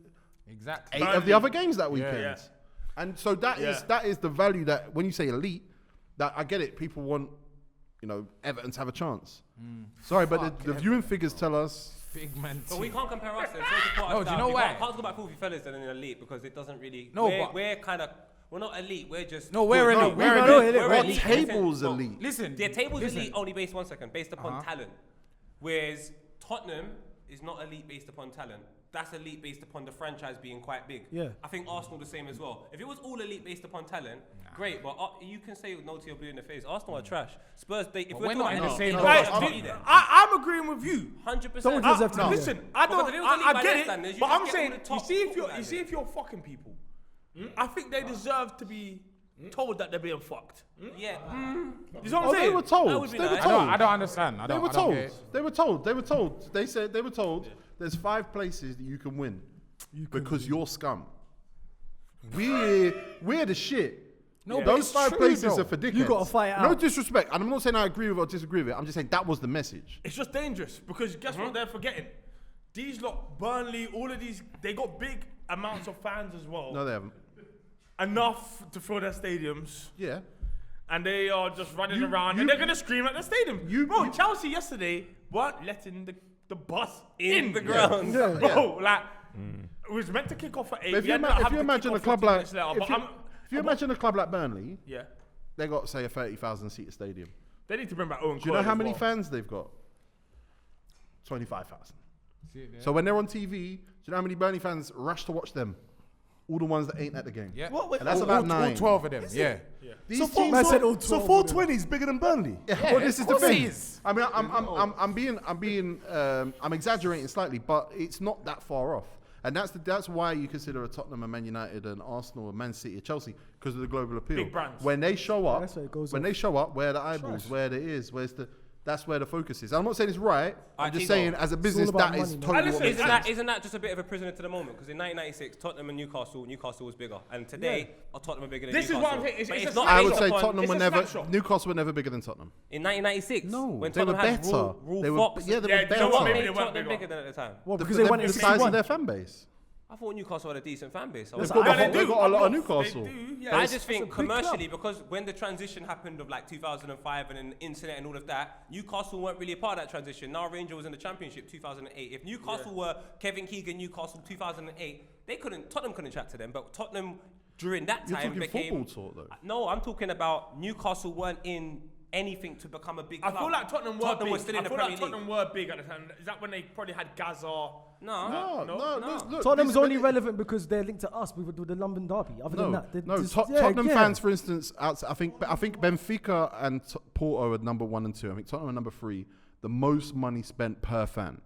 Exactly. 8 of the other games that weekend. Yeah. And so that is the value that when you say elite, that I get it. People want, Everton to have a chance. Sorry, but the viewing figures tell us. Big man. But we can't compare us. No, do you know why? We can't talk about FilthyFellas and then elite because it doesn't really. No, but we're not elite. We're just. No, we're elite. We're elite. tables elite. Listen. Their table's elite only based upon talent. Whereas Tottenham is not elite based upon talent. That's elite based upon the franchise being quite big. Yeah. I think Arsenal the same as well. If it was all elite based upon talent, great. But you can say no to your blue in the face. Arsenal are trash. Spurs, if we're not talking in the about same elite, boat. I'm agreeing with you. 100%. Someone deserves to be Listen, I Because don't. if it was elite I by get their it, standards, you but just I'm get saying, all the top you see if you're fucking people, I think they deserve to be told that they're being fucked. Yeah. You know what I'm They saying? were told. That would be They were nice. told. I don't understand. They were told. They were told. They were told. They said they were told. There's 5 places that you can win because you're scum. We're the shit. No, but those it's 5 true, places though. are for dickheads. You gotta fight it No out. disrespect, and I'm not saying I agree with or disagree with it. I'm just saying that was the message. It's just dangerous because guess what they're forgetting? These lot, Burnley, all of these, they got big amounts of fans as well. No, they haven't. Enough to fill their stadiums. Yeah. And they are just running around and they're going to scream at the stadium. Chelsea yesterday weren't letting the bus in the ground. Bro, like, it was meant to kick off at 8. But if you imagine a club like Burnley, yeah, they got say a 30,000 seat stadium. they need to bring back Owen. Do you know how many fans they've got? 25,000. So when they're on TV, do you know how many Burnley fans rush to watch them? All the ones that ain't at the game. Yeah. And that's about 9. All 12 of them. Yeah. These So teams. 420 is bigger than Burnley. Yeah, well, this is the of course thing. it is. I mean, I'm exaggerating slightly, but it's not that far off. And that's why you consider a Tottenham, a Man United, an Arsenal, a Man City, a Chelsea, because of the global appeal. Big brands. When they show up, that's where it goes when off. they show up, where the eyeballs, where the ears, that's where the focus is. I'm not saying it's right. I'm just saying as a business about that is money, man. totally what makes sense. Isn't that just a bit of a prisoner to the moment? Because in 1996, Tottenham and Newcastle was bigger, and today Tottenham are bigger than This is Newcastle. what I'm saying. But It's not I would based say upon- Tottenham it's were a never, snapshot. Newcastle were never bigger than Tottenham. In 1996, No, when they were Tottenham had better. Rule They were, Fox, yeah, they Yeah, were do you know what? better. Maybe made they weren't Tottenham bigger. bigger than at the time. Well, because they the wanted size of 61. their fan base. I thought Newcastle had a decent fan base. I They've was got a lot of Newcastle. They do, But I yeah. just think commercially, because when the transition happened of like 2005 and then internet and all of that, Newcastle weren't really a part of that transition. Now Rangers was in the Championship 2008. If Newcastle were Kevin Keegan, Newcastle 2008, Tottenham couldn't chat to them. But Tottenham during that You're time talking became. football talk though. No, I'm talking about Newcastle weren't in anything to become a big I club. feel like Tottenham were big. was still in I the feel Premier like League. Tottenham were big at the time. Is that when they probably had Gaza? No. Look, Tottenham's this- only relevant because they're linked to us with the London derby. Other than that, Tottenham fans, for instance, I think Benfica and Porto are number 1 and 2. I think Tottenham are number 3. The most money spent per fan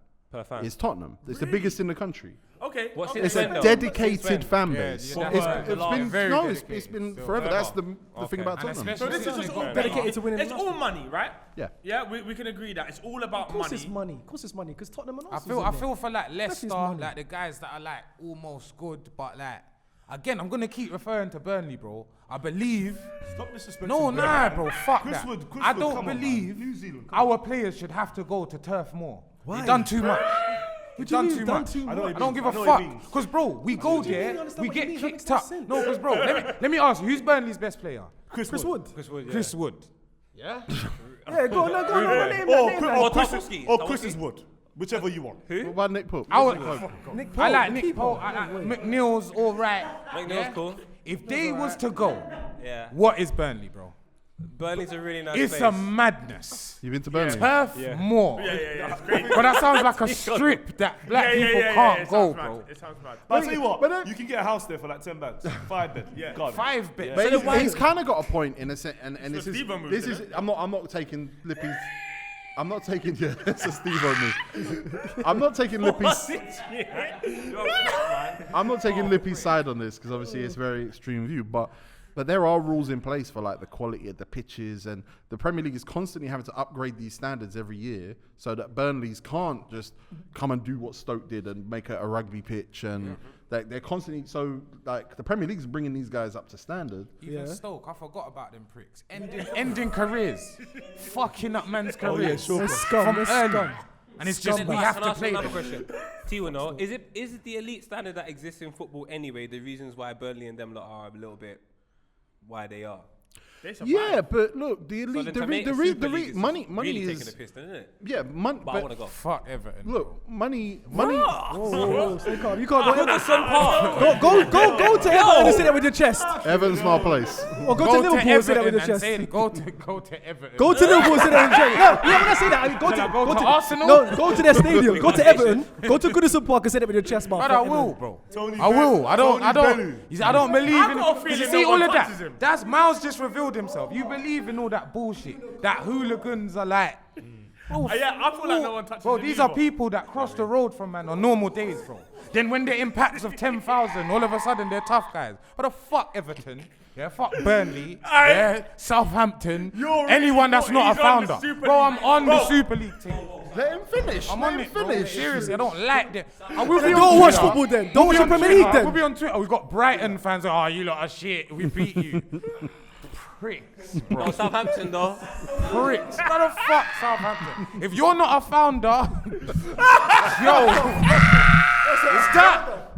is Tottenham. It's the biggest in the country. Okay. What's okay. it It's Since a when, though? dedicated Since fan Yeah, base. yeah, It's that's been very no, dedicated. it's been So forever. That's the Okay. thing about And Tottenham. especially So this is just all dedicated to winning It's all money, right? Yeah. Yeah, we can agree that it's all about Of course money. it's money. Of course it's money. Because Tottenham and I Arsenal. feel for like Especially Leicester, it's money. like the guys that are like almost good, but like again, I'm gonna keep referring to Burnley, bro. I believe. Stop disrespecting No, Burnley. nah, bro. Fuck Chris that. Wood, Chris I Wood, don't come on, believe man. New Zealand, come our players should have to go to turf more. Why? We've done too much. We've do you done mean too done much. too I know much? what I don't he give a means. I know what he fuck. means. Because, bro, we go do you there, understand we what he get means? That kicked makes no up. sense. No, because, bro, let me ask you, who's Burnley's best player? Chris Wood. Chris Wood. Yeah, go on, name Or that. Tarkowski. Chris is Wood. Whichever you want. What about Nick Pope? I Nick like Nick Pope. I like McNeil's all right. McNeil's cool. If they was to go, Yeah. what is Burnley, bro? Burnley's a really nice It's place. a madness. You've been to Burnley? Turf more. Yeah, it's great. But that sounds like a strip that black people can't it go, sounds mad. bro. It sounds mad. But I'll tell you but what, you can get a house there for like 10 bags. 5 bed. Yeah. God. 5 bit. But he's kind of got a point in a sense, and this is Steve-O move, this isn't is I'm not taking Lippy's. I'm not taking it's a Steve-O move. I'm not taking Lippy's. I'm not taking Lippy's side on this because obviously it's a very extreme view. But But there are rules in place for like the quality of the pitches, and the Premier League is constantly having to upgrade these standards every year so that Burnleys can't just come and do what Stoke did and make a rugby pitch, and they're constantly, so like the Premier League's bringing these guys up to standard. Even Stoke, I forgot about them pricks. Ending careers. Fucking up man's careers. They're scum. From They're early. scum. And it's just, we have to play another them. question. T1, is it the elite standard that exists in football anyway, the reasons why Burnley and them lot are a little bit why they are? Yeah, but look, the elite, So then to make a Super League is money really is taking the piss, isn't it? yeah, money. But I want to go. Fuck Everton. Look, money. Whoa, stay calm. You can't go. Goodison Park. Go to Everton and say that with your chest. Everton's my place. Or go to Liverpool and say that with your and chest. say it, go to Everton. Go to Liverpool and say that with your chest. No, yeah, when I say that, I mean, Go to Arsenal? No, go to their stadium. Go to Everton. Go to Goodison Park and say that with your chest, man. But I will, bro. Tony I will. I don't believe I in. got a feeling You see no all one of touches that? him. That's Miles just revealed himself. You believe in all that bullshit. That hooligans are like. Bro, Yeah, I feel like no one touches Bro, him these are either. people that cross the road from man on normal days, bro. Then when they're in packs of 10,000, all of a sudden they're tough guys. What the fuck, Everton? Yeah, fuck Burnley. Yeah, Southampton. You're Anyone that's really- not a he's on the founder. Super Bro, I'm League. on Bro. the Super League team. Let him finish. I'm Let on him it, bro. finish. Seriously, I don't like that. I will be Don't on watch Twitter. football then. Don't We'll watch be the on Premier Twitter. League then. We'll be on Twitter. We've got Brighton fans. Oh, you lot are shit. We beat you. Pricks, bro. No, Southampton though. Pricks. What the fuck, Southampton? If you're not a founder, yo,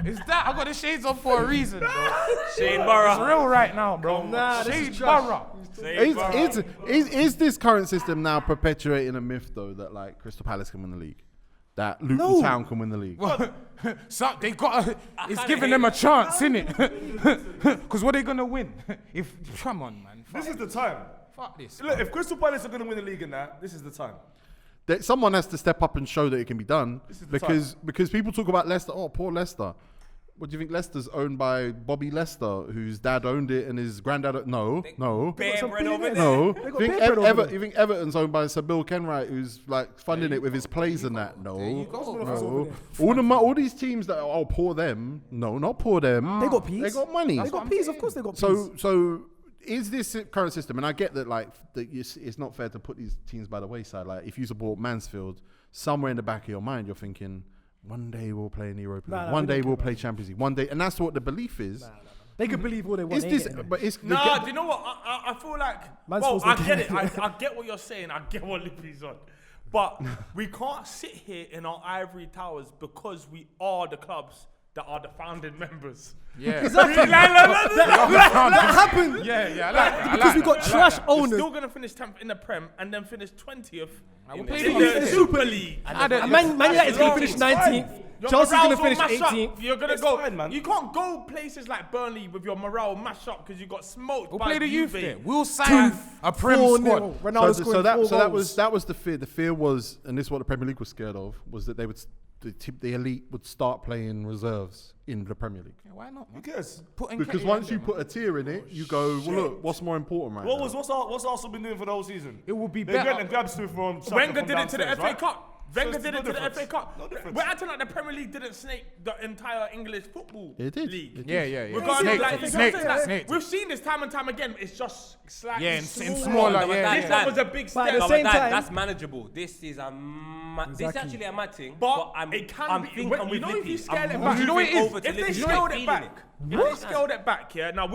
it's that. I got the shades on for a reason, bro. Shane It's Borough. real right now, bro. Nah, this is Shades trash. Borough. Is this current system now perpetuating a myth though that like Crystal Palace can win the league, that Luton Town can win the league? So they got. It's kinda giving hate them a it. chance, innit? Because what are they gonna win? If come on, man. This is the time. Fuck this. Look, if Crystal Palace are going to win the league in that, this is the time. That someone has to step up and show that it can be done, is the because people talk about Leicester. Oh, poor Leicester. What do you think? Leicester's owned by Bobby Leicester, whose dad owned it and his granddad. No. Bare bread over there. No. got You think, paper over there. you think Everton's owned by Sir Bill Kenwright, who's like funding it with his plays and that? No. No. All these teams that poor them. No, not poor them. They got peas. They got money. They got peas, of course they got peas. So is this current system? And I get that it's not fair to put these teams by the wayside. Like if you support Mansfield, somewhere in the back of your mind you're thinking, one day we'll play in the Europa League. One day we'll play Champions League. One day, and that's what the belief is. They can believe all they want. Is they ain't this? getting it. But it's Nah, do you know what? I feel like, Man's well, supposed I to get get it. I get what you're saying. I get what Lippy's on. But we can't sit here in our ivory towers because we are the clubs that are the founding members. Yeah. Exactly. That happened. Yeah, I like that. Because we got trash We're owners. still gonna finish 10th in the Prem and then finish 20th we'll in play the the youth Super League. And Man United's going to finish 19th. Chelsea's going to finish 18th. You're gonna It's go. fine, man. You can't go places like Burnley with your morale mashed up because you got smoked. We'll by play the youth Juve. there. We'll sign a Prem 4-0. squad. Ronaldo So scoring that 4 was goals. the fear. The fear was, and this is what the Premier League was scared of, was that the elite would start playing reserves in the Premier League. Yeah, why not? Who Man? cares? Put Because Nketiah once in you there, put a tier in it, you go, well, look, what's more important right now? What's Arsenal been doing for the whole season? It will be They better. went and grabbed stuff from Wenger from did it to the downstairs, FA right? Cup. Wenger it's did no it to the difference. FA Cup. No difference. We're acting like the Premier League didn't snake the entire English football It did. league. It Yeah, yeah, yeah. Regardless, Snake, like, snake, you know what I'm saying? snake. We've seen this time and time again. It's just slightly Yeah, in smaller. smaller, No, but yeah, This yeah. one was a big But step. at the No, same but time- that's manageable. This is a this is Exactly. actually a mad thing. But I'm, it can I'm be. thinking When, I'm you with know, if Lippy. you scale I'm it back, You know what it is? over to if they Lippy. scaled it Feeling back, it. if they scaled it back, yeah. Now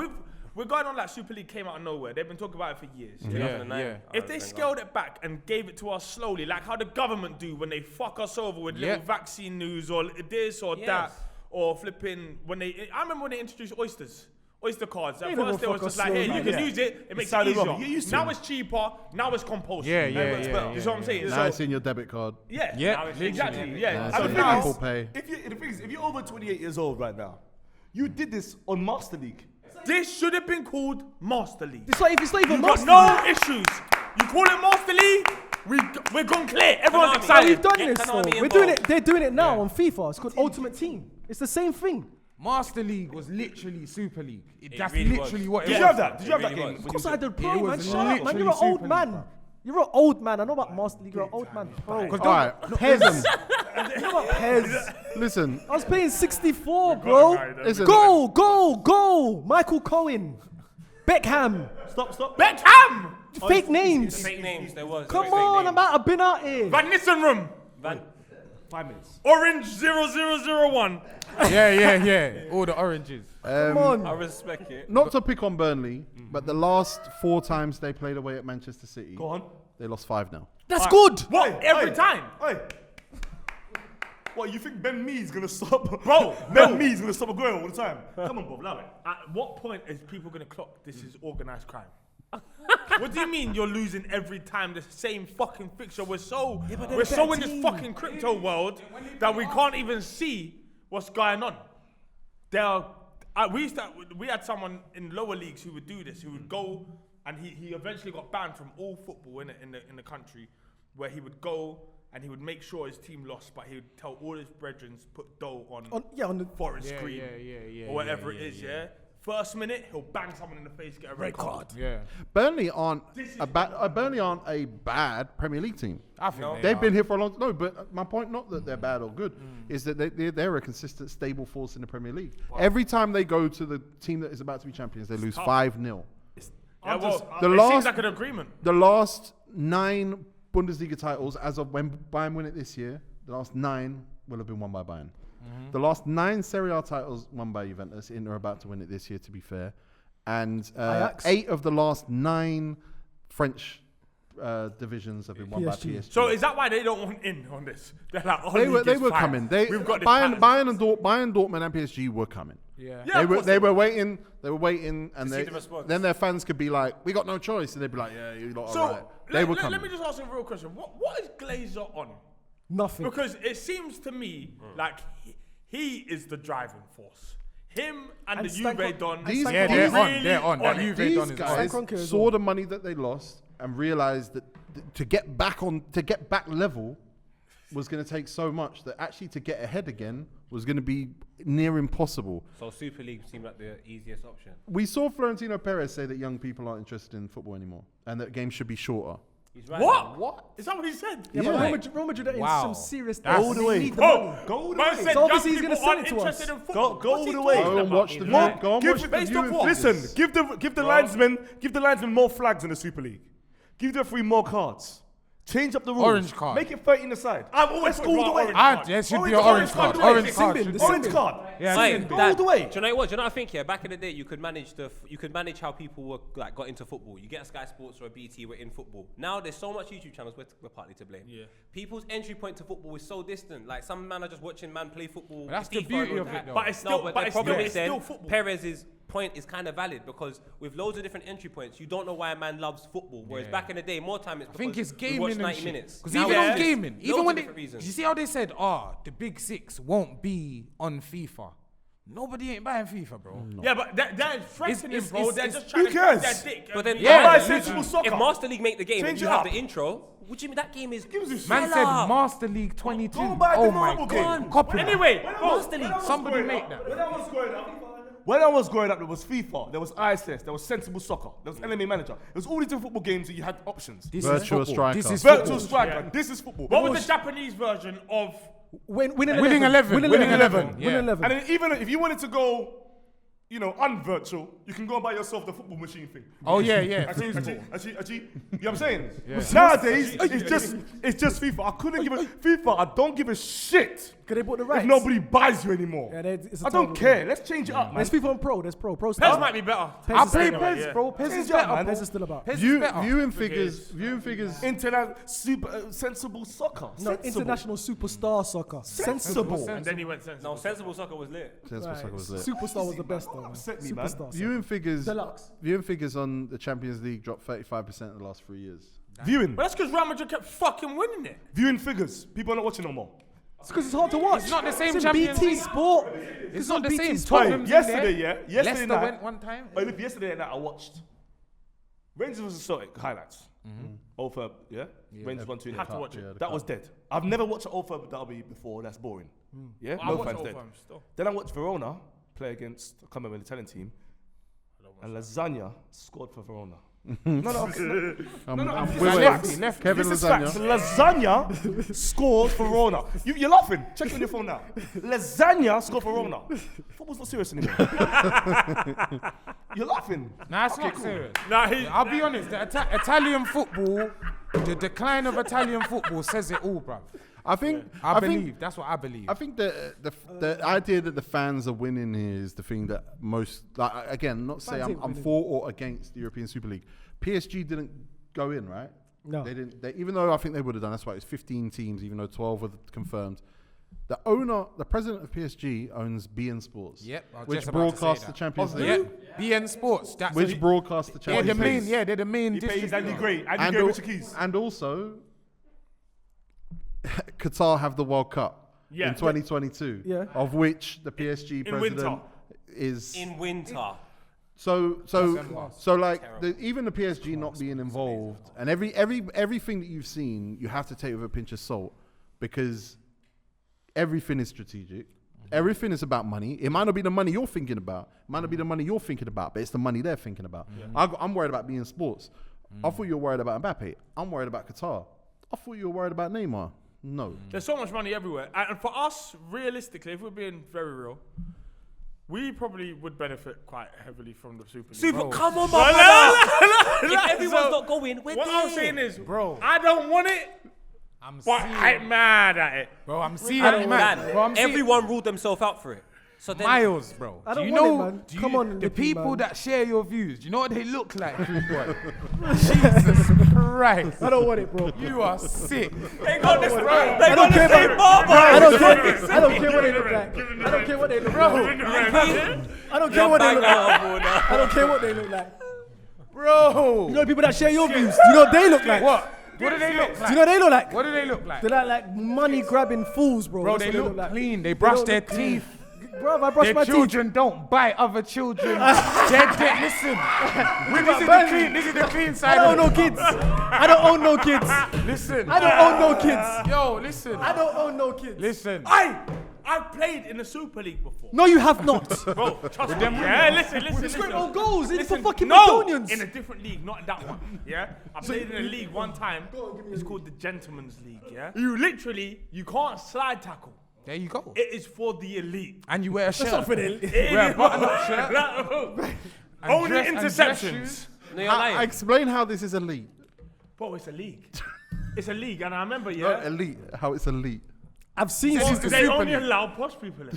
we're going on like Super League came out of nowhere. They've been talking about it for years. Yeah, yeah. If they scaled it back and gave it to us slowly, like how the government do when they fuck us over with Yeah. little vaccine news or this or Yes. that, or flipping when they. I remember when they introduced oyster cards. At They never first, it was fuck us just like, hey, slowly. you can Yeah. use it. It makes it sounded easier. wrong. You get used to Now it. it's cheaper. Now it's compulsory. Yeah, Now yeah, it's yeah, better. yeah, You see what I'm saying? Now So, it's in your debit card. yeah. Yeah. Now it's Exactly. literally- Yeah. Yeah, And so the the thing thing is, Apple Pay. The thing is, if you're over 28 years old right now, you did this on Master League. this should have been called Master League. It's not even You Master got no issues. You call it Master League, we're gone clear. Everyone's Konami. But excited. we've done Get this Konami though. We're doing involved. it. They're doing it now on FIFA. It's called Ultimate Team. It's the same thing. Master League was literally Super League. That's really literally was. what it Did was. you have that? Did you have that really game? was. Of course I did, bro, It man. was Shut up, man. literally You're an old Super man. League, You're an old man. I know about Master League. You're an old man, bro. Because All right, Pez. You know about Pez. Listen, I was paying 64, bro. listen. Goal. Michael Cohen. Beckham. Stop. Beckham! Fake names. Fake names, there was. Come on, I've been out here. Van Nistelrooy. 5 minutes. Orange 0001. Yeah. All the oranges. Come on. I respect it. Not to pick on Burnley, but the last 4 times they played away at Manchester City, Go on. they lost 5-0. That's good. What? Every time? Hey. What, you think Ben Mee's gonna stop? Bro, Mee's gonna stop Aguero all the time. Come on, bro, allow it. At what point is people going to clock this is organised crime? What do you mean you're losing every time the same fucking fixture? We're so in this fucking crypto world that we can't even see what's going on. We had someone in lower leagues who would do this, who would go, and he eventually got banned from all football in the country, where he would go and he would make sure his team lost, but he would tell all his brethren to put dough on the Forest Green or whatever it is. First minute, he'll bang someone in the face, get a red card. Yeah. Burnley aren't a bad Premier League team. I think They've been here for a long time. No, but my point, not that they're bad or good, is that they're a consistent, stable force in the Premier League. Every time they go to the team that is about to be champions, they lose 5-0. It seems like an agreement. The last 9 Bundesliga titles, as of when Bayern win it this year, the last 9 will have been won by Bayern. The last 9 Serie A titles won by Juventus. Inter are about to win it this year, to be fair. And 8 of the last 9 French divisions have been won by PSG. So is that why they don't want in on this? They're like, they were coming. We've got Bayern, Dortmund, and PSG were coming. They were waiting. They were waiting, and then their fans could be like, "We got no choice," and they'd be like, "Yeah, you lot are right." They were coming. Let me just ask you a real question. What is Glazer on? Nothing. Because it seems to me like he is the driving force. Him and the Juve Don. They're on. That Juve These Don is guys on. saw the money that they lost and realized that to get back level was going to take so much that actually to get ahead again was going to be near impossible. So Super League seemed like the easiest option. We saw Florentino Perez say that young people aren't interested in football anymore and that games should be shorter. He's right. What? Is that what he said? Yeah, Yeah. but Real Madrid are in some serious Go the way. Go the way. So obviously he's gonna sell it to us. Go the way. Go and watch the view. Go and watch the based view. on what? Listen, give the linesmen more flags in the Super League. Give the referee more cards. Change up the rules. Orange card. Make it 13 aside. I've always Let's go all the way. There should be an orange card. Orange card. Orange card. Yeah, Like, Go all the way. Do you know what? I think back in the day you could manage how people were like got into football. You get a Sky Sports or a BT were in football. Now there's so much YouTube channels we're partly to blame. Yeah. People's entry point to football is so distant. Like some man are just watching man play football. But that's the FIFA beauty or of it, though. But it's still, but but the it's problem still, is it's still then football. Perez's point is kind of valid because with loads of different entry points, you don't know why a man loves football. Whereas back in the day, more time it's I because think it's we gaming watched and 90 shit. minutes. Because Now even it's on just gaming, loads even of when different reasons. you see how they said, the big 6 won't be on FIFA. Nobody ain't buying FIFA, bro. Yeah, but they're threatening, It's- bro. it's- They're it's- just trying who to grab cares? their dick. But then, Yeah, sensible soccer. if Master League make the game and Change you it have up. the intro, what do you mean that game is? Man said Master League 22. Go buy the Oh my normal game. god. Copy that. Anyway, Master League. Somebody make that. When I was growing up, there was FIFA, there was ISS, there was Sensible Soccer, there was LMA Manager. There was all these different football games that you had options. This Virtual is football. striker. This is Virtual football. striker. This is football. what was the Japanese version of? Winning Winning 11. Winning Winning 11. 11. Winning Yeah. 11. And then even if you wanted to go, unvirtual, you can go and buy yourself the football machine thing. Oh yeah. You know what I'm saying? Nowadays, it's just FIFA. I couldn't give a FIFA. I don't give a shit Because they bought the rights. if nobody buys you anymore. Yeah, it's a I don't terrible care. thing. Let's change it up, man. There's FIFA on Pro. There's Pro. Pro Pez stuff. might be better. I is play better, Pez, bro. Pez is Change it up, better, man. bro. Pez is still about. Pez is View, better. viewing figures. International super sensible soccer. No, Sensible. international superstar soccer. Sensible. And then he went sensible. No, sensible soccer was lit. Sensible soccer was lit. Superstar was the best though. Man. Upset me, man. Superstar. Viewing figures. Deluxe. Viewing figures on the Champions League dropped 35% in the last 3 years. Viewing. But that's because Real Madrid kept fucking winning it. Viewing figures. People are not watching no more. It's because it's hard to watch. It's not the same It's Champions BT League. Sport. It's not the BT same. Sport. Tottenham's in Yesterday, there. Yesterday Leicester night. went one time. Oh, look, yesterday night I watched Rangers vs Celtic highlights. Old Firm, yeah? Rangers 1-2. Have to watch it. That was dead. I've never watched an Old Firm derby before. That's boring. Yeah, I no watch fans Old dead. Firm still. Then I watched Verona play against, I can't remember the Italian team, and Lasagna scored for Verona. Left. Kevin This is Lasagna. facts. Lasagna scored for Rona. You're laughing. Check on your phone now. Lasagna scored for Rona. Football's not serious anymore. You're laughing. Nah, it's not serious. Nah, I'll be honest. The Italian football, the decline of Italian football says it all, bruv. I think That's what I believe. I think the idea that the fans are winning here is the thing that most, like, again, not say I'm for or against the European Super League. PSG didn't go in, right? No. They didn't. Even though I think they would have done. That's why it's 15 teams, even though 12 were confirmed. The president of PSG owns BN Sports. Yep, I was which just about to say broadcasts that. the Champions League. Yep. BN Sports. That's Which broadcasts the they're Champions the League. main. Yeah, they're the main. He pays Andy Gray. Andy And, Gray al- with the keys. and also, Qatar have the World Cup in 2022, Yeah. of which the PSG In president winter. is. In winter. So like even the PSG not being involved, and everything that you've seen, you have to take with a pinch of salt, because everything is strategic. Everything is about money. It might not be the money you're thinking about. It might not be the money you're thinking about, but it's the money they're thinking about. I'm worried about being sports. I thought you were worried about Mbappe. I'm worried about Qatar. I thought you were worried about Neymar. No. There's so much money everywhere. And for us, realistically, if we're being very real, we probably would benefit quite heavily from the Super League. Come on, my brother. If everyone's not going, we're What there. I'm saying is, Bro. I don't want it, I'm but seeing, I'm mad at it. bro. I'm seeing I it, don't man. man. Bro, I'm seeing Everyone ruled themselves out for it. So then, Miles, bro. I Do don't you want it, know? man. do Come you- on, the Lippy, people man. that share your views. Do you know what they look like, True Boy? Jesus Christ! I don't want it, bro. You are sick. they got this, bro. They I got don't the care same about barber. I don't care what they look like. I don't care what they look like. I don't care what they look like. I don't care what they look like. Bro. You know the people that share your views? You know what they look like? What? What do they look Do like? you know what they look like? What do they look like? They're like money grabbing fools, bro. Bro, That's they what look like. clean. They brush don't their look clean. teeth. Bro, I brush Their my teeth. children don't bite other children. Listen, this is the clean I side. don't own of no kids. I don't own no kids. Listen. I don't own no kids. Yo, listen. I don't own no kids. Listen. I've played in the Super League before. No, you have not. Bro, trust me. Yeah, listen. Scoring own goals. It's for fucking No, Macedonians. in a different league, not in that one. Yeah, I played in a league one time. It's called the Gentleman's League. Yeah, you can't slide tackle. There you go. It is for the elite. And you wear a shirt. It Wear a is button-up shirt. And Only dress- and dress interceptions. shoes. No, you're lying. Explain how this is elite. Bro, it's a league. It's a league, and I remember, Not yeah, elite. How it's elite. I've seen This is the they Super only League. allow posh people in.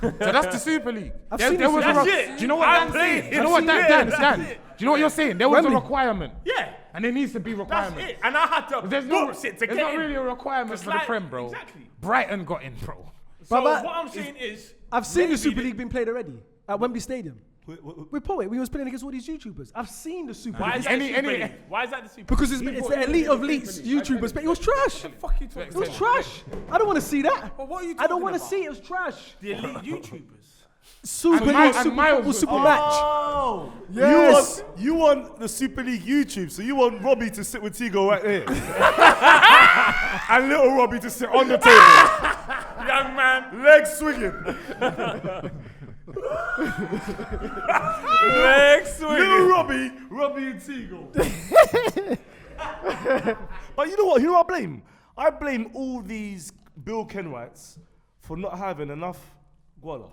So that's the Super League. I've seen there this. was a That's re- it. Do you know what I Dan's played. saying? Do you know what I've Dan? seen Dan, it. Dan. Do you know what you're saying? There was a Wembley. requirement. Yeah, And there needs to be that's requirements. it. And I had to There's no, books it to there's get not in. really a requirement Just for the like- Prem, bro. exactly. Brighton got in, bro. So But- what I'm saying is, I've seen the maybe Super League being played already at Wembley Stadium. Wh- With Poet, we was playing against all these YouTubers. I've seen the Super Why League. is that Any- the Super any- League? Why is that the Super League? Because it's the elite of elites YouTubers. But it was trash. Fuck you talking It was trash. I don't want to see that. But what are you I don't talking want to about? see it. It was trash. The elite YouTubers. Super And League, Miles- Super and Miles Football, was- Super Oh. Match. Oh, Yes. You want the Super League YouTube, so you want Robbie to sit with Tego right here, and little Robbie to sit on the table, Young man. legs swinging. Little Robbie and Tego. But you know what? Who I blame? I blame all these Bill Kenwrights for not having enough guala.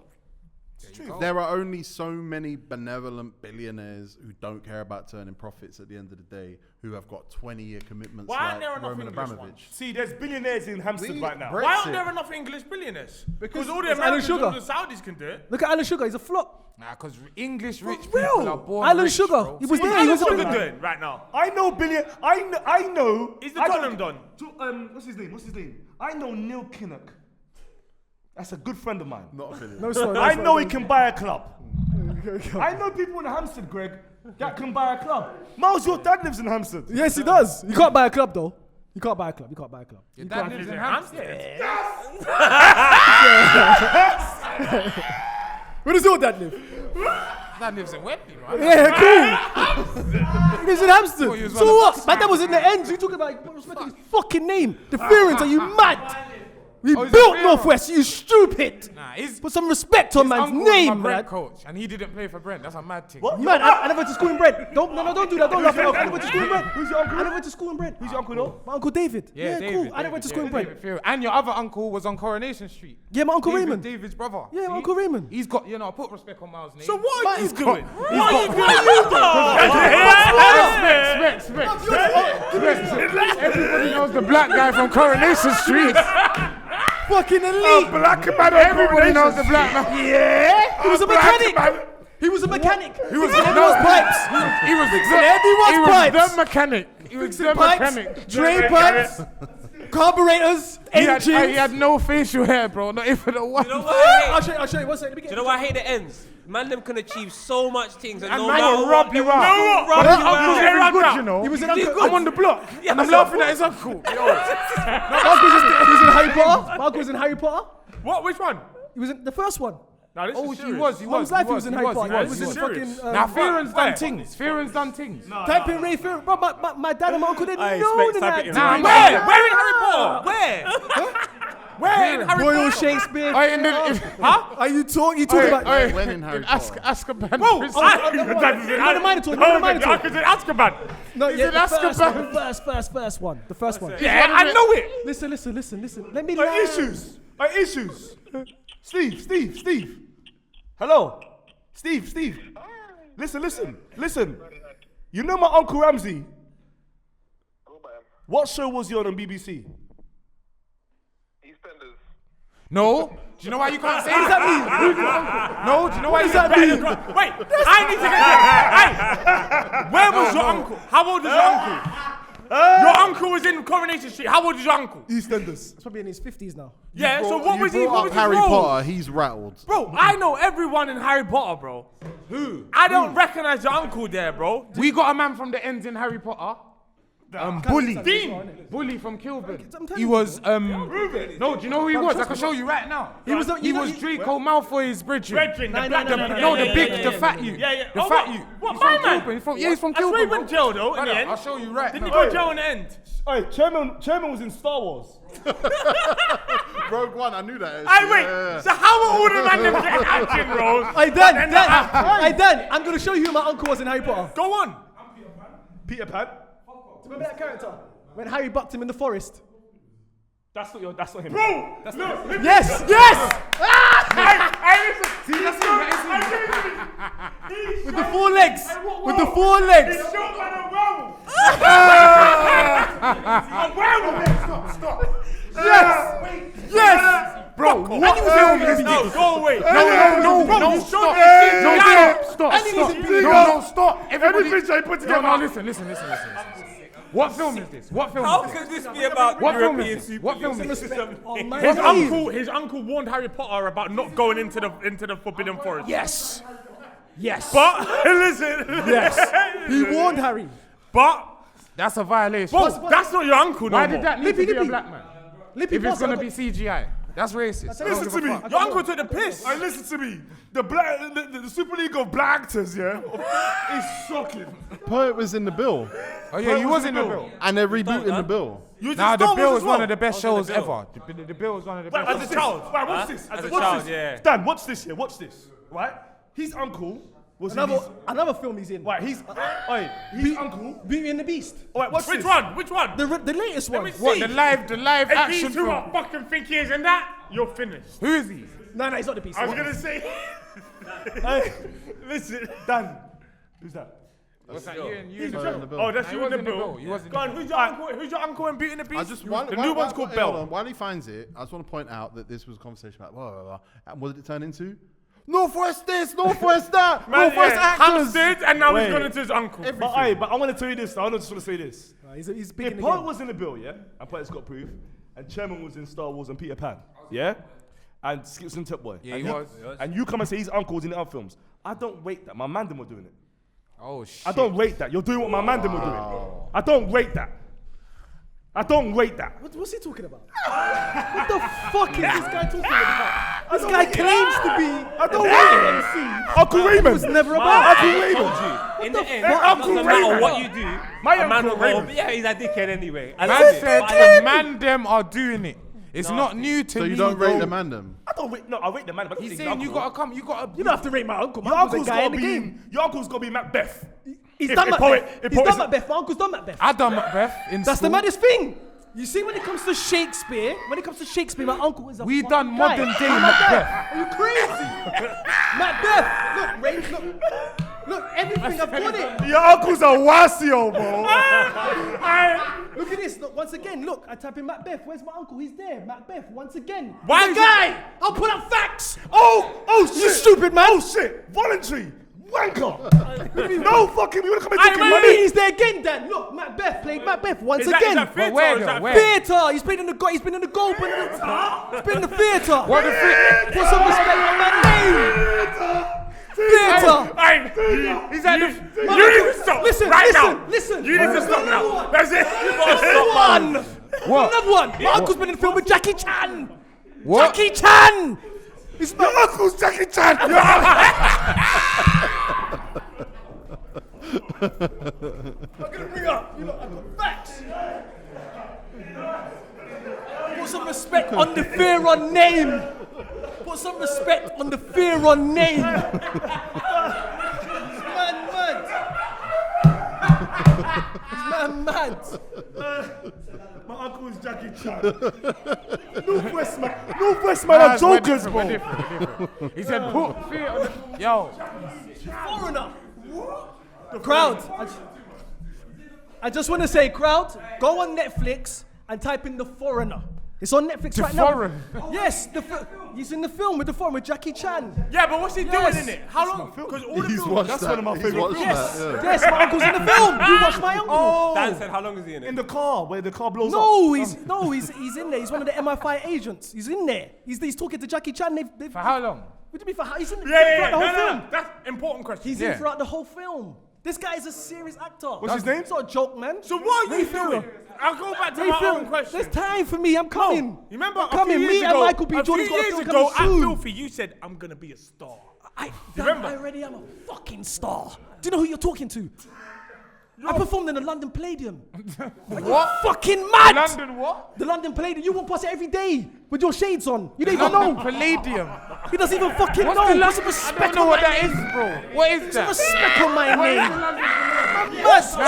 There are only so many benevolent billionaires who don't care about turning profits at the end of the day, who have got 20-year commitments Why aren't like there enough Roman English Abramovich. ones? See, there's billionaires in Hampstead We- right now. Brexit. Why aren't there enough English billionaires? Because all the It's Alan Americans Sugar. and the Saudis can do it. Look at Alan Sugar. He's a flop. Nah, because English rich For real. people are born Alan rich, Sugar. bro. He was What's there. He was a Alan Sugar billionaire. doing right now? I know billion. I know. He's the I Tottenham don't- What's his name? I know Neil Kinnock. That's a good friend of mine. Not a billionaire. No, sorry, I know he can buy a club. I know people in Hampstead, Greg, that can buy a club. Miles, your dad lives in Hampstead. Yes, he does. You can't buy a club, though. You can't buy a club. You can't buy a club. Your dad lives in Hampstead. Where does your dad live? Dad lives in Wembley, man. Yeah, cool. He lives in Hampstead. Thought you was So one of what? My dad was in the ends. You talking about what's his fucking name? The Fearings, are you mad? We Oh, he's a built player. Northwest, you stupid. Nah, his Put some respect on man's uncle was my name, Brent man. coach, and he didn't play for Brent. That's a mad thing. What? Man, I never went to school in Brent. Don't do that. Don't laugh at me. I never went to school in Brent. Who's your uncle? I never went to school in Brent. Who's your uncle, though? My uncle David. Yeah, cool. David, I never went to school in yeah, Brent. David. And your other uncle was on Coronation Street. Yeah, my uncle Raymond. David's brother. Yeah, my See? Uncle Raymond. He's got, I put respect on Miles' name. So what are you He's doing? got- What are you doing? Everybody knows the black guy from Coronation Street. Fucking elite. Black man. Everybody knows the black man. Yeah. He was a mechanic. He was a mechanic. He was everyone's pipes. He was everyone's pipes. the mechanic. He was Fixing the pipes, mechanic. drain pipes, carburetors, He engines. had no facial hair, bro. Not even a one. You know what I hate? I'll show you. One second. Let me Do get you know why I hate the ends? Man, them can achieve so much things, and, And no man matter will what, rub they you will out. rub But you his out. uncle's very good, you know. He was an He did uncle. good. I'm on the block, and I'm so laughing at his uncle. My uncle was in Harry Potter. My uncle was in Harry Potter. What? Which one? He was in the first one. Nah, this Oh, is he serious. was. Mum's life. He was in Harry Potter. He was in serious. fucking. Now, Fearon's done Where? things. Fearon's done things. Type in Ray Fearon. Bro, my dad and my uncle didn't Aye, know specs, that. type it in. Nah, Where? Where in Harry Potter? Where? Where in Harry Royal Potter? Shakespeare. Huh? Are you talking about? When in Harry Potter? Azkaban. Whoa! prison. Never mind at all. Never mind at all. Because in Azkaban. No, He's yeah, in the first Azkaban. one. The first one. The first one. Yeah, I know it. Listen. Let me Our lie. issues. Steve. Hello. Steve. Listen. You know my Uncle Ramsey? What show was he on BBC? No. Do you know why you can't say What does that? that mean? No. Do you know why you that can't mean? Wait, I need to get Hey, where was your uncle? How old is your uncle? Your uncle was in Coronation Street. How old is your uncle? EastEnders. He's probably in his 50s now. Yeah, so what was he? brought What up was his Harry role? Potter, he's rattled. Bro, I know everyone in Harry Potter, bro. Who? I don't recognize your uncle there, bro. We got a man from the ends in Harry Potter. Bully. Bully from Kilburn. I'm telling He you, was no, do you know who he was? I can show you right now. He was He was Draco Malfoy's bridging. Brethren, the black, The fat you. Yeah. The Oh, fat what? you. What, He's my from man? Kilburn. He's from I swear he Kilburn. went jail though in Brother, the end. I'll show you right Didn't he now. go jail in the end? Hey, Chairman was in Star Wars. Rogue One, I knew that. Hey, wait. So how are all the man them getting action roles? Hey, Dan. I'm going to show you who my uncle was in Harry Potter. Go on. Peter Pan. Remember that character? When Harry bucked him in the forest. That's not him. Bro, look. Yes! Hey, listen. See, that's him. With the 4 legs. With the 4 legs. He's shot by a werewolf. A werewolf. Stop. Yes. Bro, what film is this? No, go away. No, stop. Everybody, picture I put together. No, listen. What film is this? How could this be about What film European is this? What film is this? His uncle warned Harry Potter about not going into the Forbidden Forest. Yes. But listen. Yes. He warned Harry. But That's a violation. bro, that's not your uncle no Why more. did that need to be a Lippy. black man? Lippy If it's boss, gonna I be CGI, that's racist. Listen to me. Your uncle took the piss. Hey, listen to me. The Super League of Black Actors, yeah, is shocking. Poet was in the bill. Oh yeah, he was in the bill. And they're rebooting the bill. You just Nah, the Star bill Wars is as well. one of the best shows ever. The bill is one of the best. As a child. Right, watch this. As a Watch child, this. yeah. Dan, watch this here. Watch this. Right? His uncle was in his. Another film he's in. Right, his uncle. Beauty and the Beast. All right, watch Which this. one? Which one? The latest one. What the live If action he's who I film? fucking think he is and that, you're finished. Who is he? No, he's not the Beast. I was gonna say. Hey, listen, Dan. Who's that? What's that? You and in the bill. Oh, that's Nah, you he in the was in the bill. bill. He was in Go the on, bill. who's your uncle in Beauty and the Beast? I just the new one's called Belle. While he finds it, I just want to point out that this was a conversation about blah, blah, blah. And what did it turn into? Northwest this, Northwest that, Man, Northwest yeah, actors. Hampstead, and now he's Wait. gone into his uncle. But I want to tell you this. I just want to say this. He's big in If the Poet game. was in the bill, yeah, and Poet's got proof, and Chairman was in Star Wars and Peter Pan, yeah, and Skits and Tip Boy. Yeah, and he you, was. And you come and say his uncle was in the other films. I don't rate that. My man them were doing it. Oh shit. I don't rate that. You're doing what my man them were doing. I don't rate that. I don't rate that. What's he talking about? What the fuck is this guy talking about? This guy claims to be. I don't rate it. Uncle Raymond. It was never about. Uncle I Raymond. told you. In the end, fuck? it Uncle doesn't matter Raymond. what you do. My a man Uncle will go, Raymond. yeah, he's a dickhead anyway. I Man love it. said But I love the man them are doing it. It's not new to So me. you don't rate bro. the man them? I don't rate. No, I rate the man. But He's saying you gotta come. You gotta. You don't have to rate my uncle. My Your uncle's uncle's a guy got in to the be. game. Your uncle's got to be Macbeth. He's If done a Macbeth. poet- if He's poet done is- Macbeth. My uncle's done Macbeth. I done Macbeth in That's the school. maddest thing. You see, when it comes to Shakespeare, my uncle is a We fucking done guy. modern day I'm Macbeth. Are you crazy? Macbeth. Look, Range, look, everything, I've got it. Your uncle's a Wasio, bro. Look at this. Look, once again, look, I type in Macbeth. Where's my uncle? He's there. Macbeth, once again. Why He's is a it- guy. I'll put up facts. Oh shit. You stupid man. Oh shit. Voluntary. Wanker. No fucking. You wanna come and What take do you money? mean he's there again, Dan? Look, Macbeth played Macbeth once again. But where though? Where? Theatre. He's been in the He's been in the goal. He's been in the theatre. What the frick? Put some respect on my name. Theatre. He's at the. My You need uncle- to stop listen, right listen, now. listen. You need to stop Another now. one. That's it. Another one. What? Another one. My uncle's been in the film with Jackie Chan. What? Jackie Chan. Your uncle's Jackie Chan. I'm gonna bring up. You know, I've got facts. Put some respect on the Fearon name. Put some respect on the Fearon name. Man, mad. My uncle is Jackie Chan. Northwest man are jokers, We're bro. different. He said put fear on the. Yo. Foreigner. The crowd. I just want to say, crowd, go on Netflix and type in The Foreigner. It's on Netflix The right Foreign. now. Yes, he's in the film with The Foreigner with Jackie Chan. Yeah, but what's he Yes. doing in it? How long? Because all the He's films. watched That's that. one of my He's favourite watched Yes, that, yeah. yes, my uncle's in the film. You watch my uncle. Dan said, how long is he in it? In the car where the car blows No, up. he's in there. He's one of the MI5 agents. He's in there. He's talking to Jackie Chan. For how long? What do you mean for how? He's in Yeah. throughout the whole No. film. That's important question. He's Yeah. in throughout the whole film. This guy is a serious actor. What's his name? It's not a joke, man. So what are you Refill. doing? I'll go back to Refill. my own question. There's time for me. I'm coming. You remember I'm coming. Me and Michael B. Jordan's got a film ago coming at soon. Filthy, you said I'm gonna be a star. I remember? already am a fucking star. Do you know who you're talking to? I performed in the London Palladium. What? Fucking mad! London what? The London Palladium. You walk past it every day with your shades on. You don't even know. Palladium. He doesn't even fucking What's know. the Put London? some I respect don't know on what my that name. is, bro. What is Some that? respect on my What is name. the London? What's No.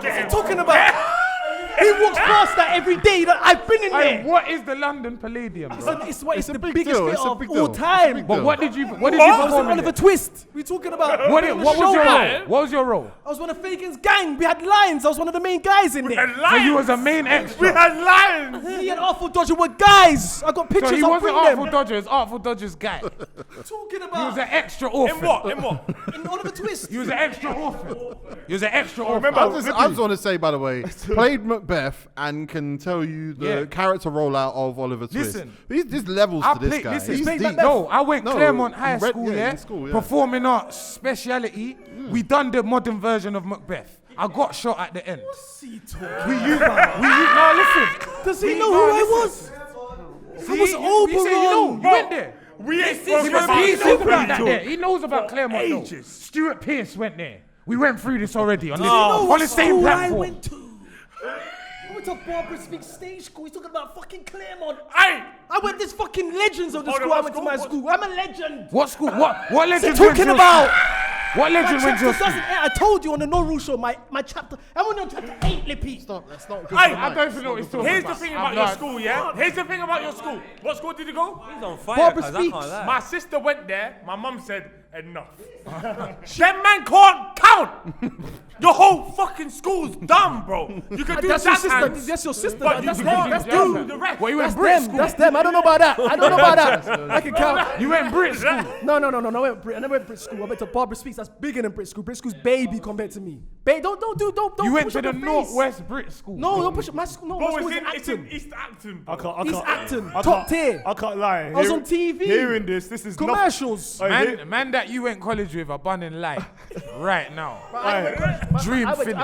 What's he talking about? He walks past that every day. That I've been in Hey, there. what is the London Palladium? Bro? It's the big biggest deal, bit it's a of big all deal, it's a time. big But deal. what did you I was in perform in Oliver it? Twist. We talking about What doing a was show your there. role? What was your role? I was one of Fagan's gang. We had lines. I was one of the main guys in there. So you was a main We extra. had lions. Me and Artful Dodger were guys. I got pictures. So he I'll wasn't bring Artful them. Dodger, it's Artful Dodger's guy. Talking He was about an extra In orphan. what? In what? in Oliver Twist. He was an extra orphan. He was an extra orphan. remember- I just want to say, by the way, played Macbeth and can tell you the Yeah. character rollout of Oliver Twist. Listen. There's levels I to this played, guy. listen, He's played deep. no, I went No, Claremont High read- School, yeah, yeah, in school, yeah. performing arts speciality. We done the modern version of Macbeth. I got shot at the end. No, listen. Does he We- know no, who I listen. was? See, I was you said you know, Oberon. you went there. We ain't He spoken was about he spoke about that it. there. He knows about Claremont though. ages. Stuart Pearce went there. We went through this already on, this, You know on what the same school I platform. went to? I went to Barbara Speaks Stage School. He's talking about fucking Claremont. Hey, I went this fucking legends of the Hold on, school. I what went to school? my What- school. I'm a legend. What school? What legend? Talking went to your about- school? What My legend went to chapter your doesn't school? end. I told you on the No Rule Show, my chapter. I'm on chapter 8, Lippy. Stop, that's not good. Hey, I don't even know what he's talking here's about. the thing I'm about your not- school, yeah? Here's the thing about your school. What school did you go? He's on fire, Barbara cuz I can't Speaks. lie. My sister went there. My mum said, enough. Them man can't count. Your whole fucking school's dumb, bro. You can do That's your that sister. and- That's your sister. But That's you them. can't That's do them. the rest. What, you went That's Brit them. school? That's them. I don't know about that. I don't know about that. I can count. You went Brit school. No. I never went Brit school. I went to Barbara Speaks. That's bigger than Brit school. Brit school's baby compared to me. Don't You went push to up the your face. Northwest Brit school. No, don't push up my school. No, my Bro, school is it's in Acton. East Acton. I can't. East Acton, I top can't- tier. I can't lie. I was on TV. Hearing this is not. Commercials. Hey, Man that that you went college with are burning light right now. Dream finish.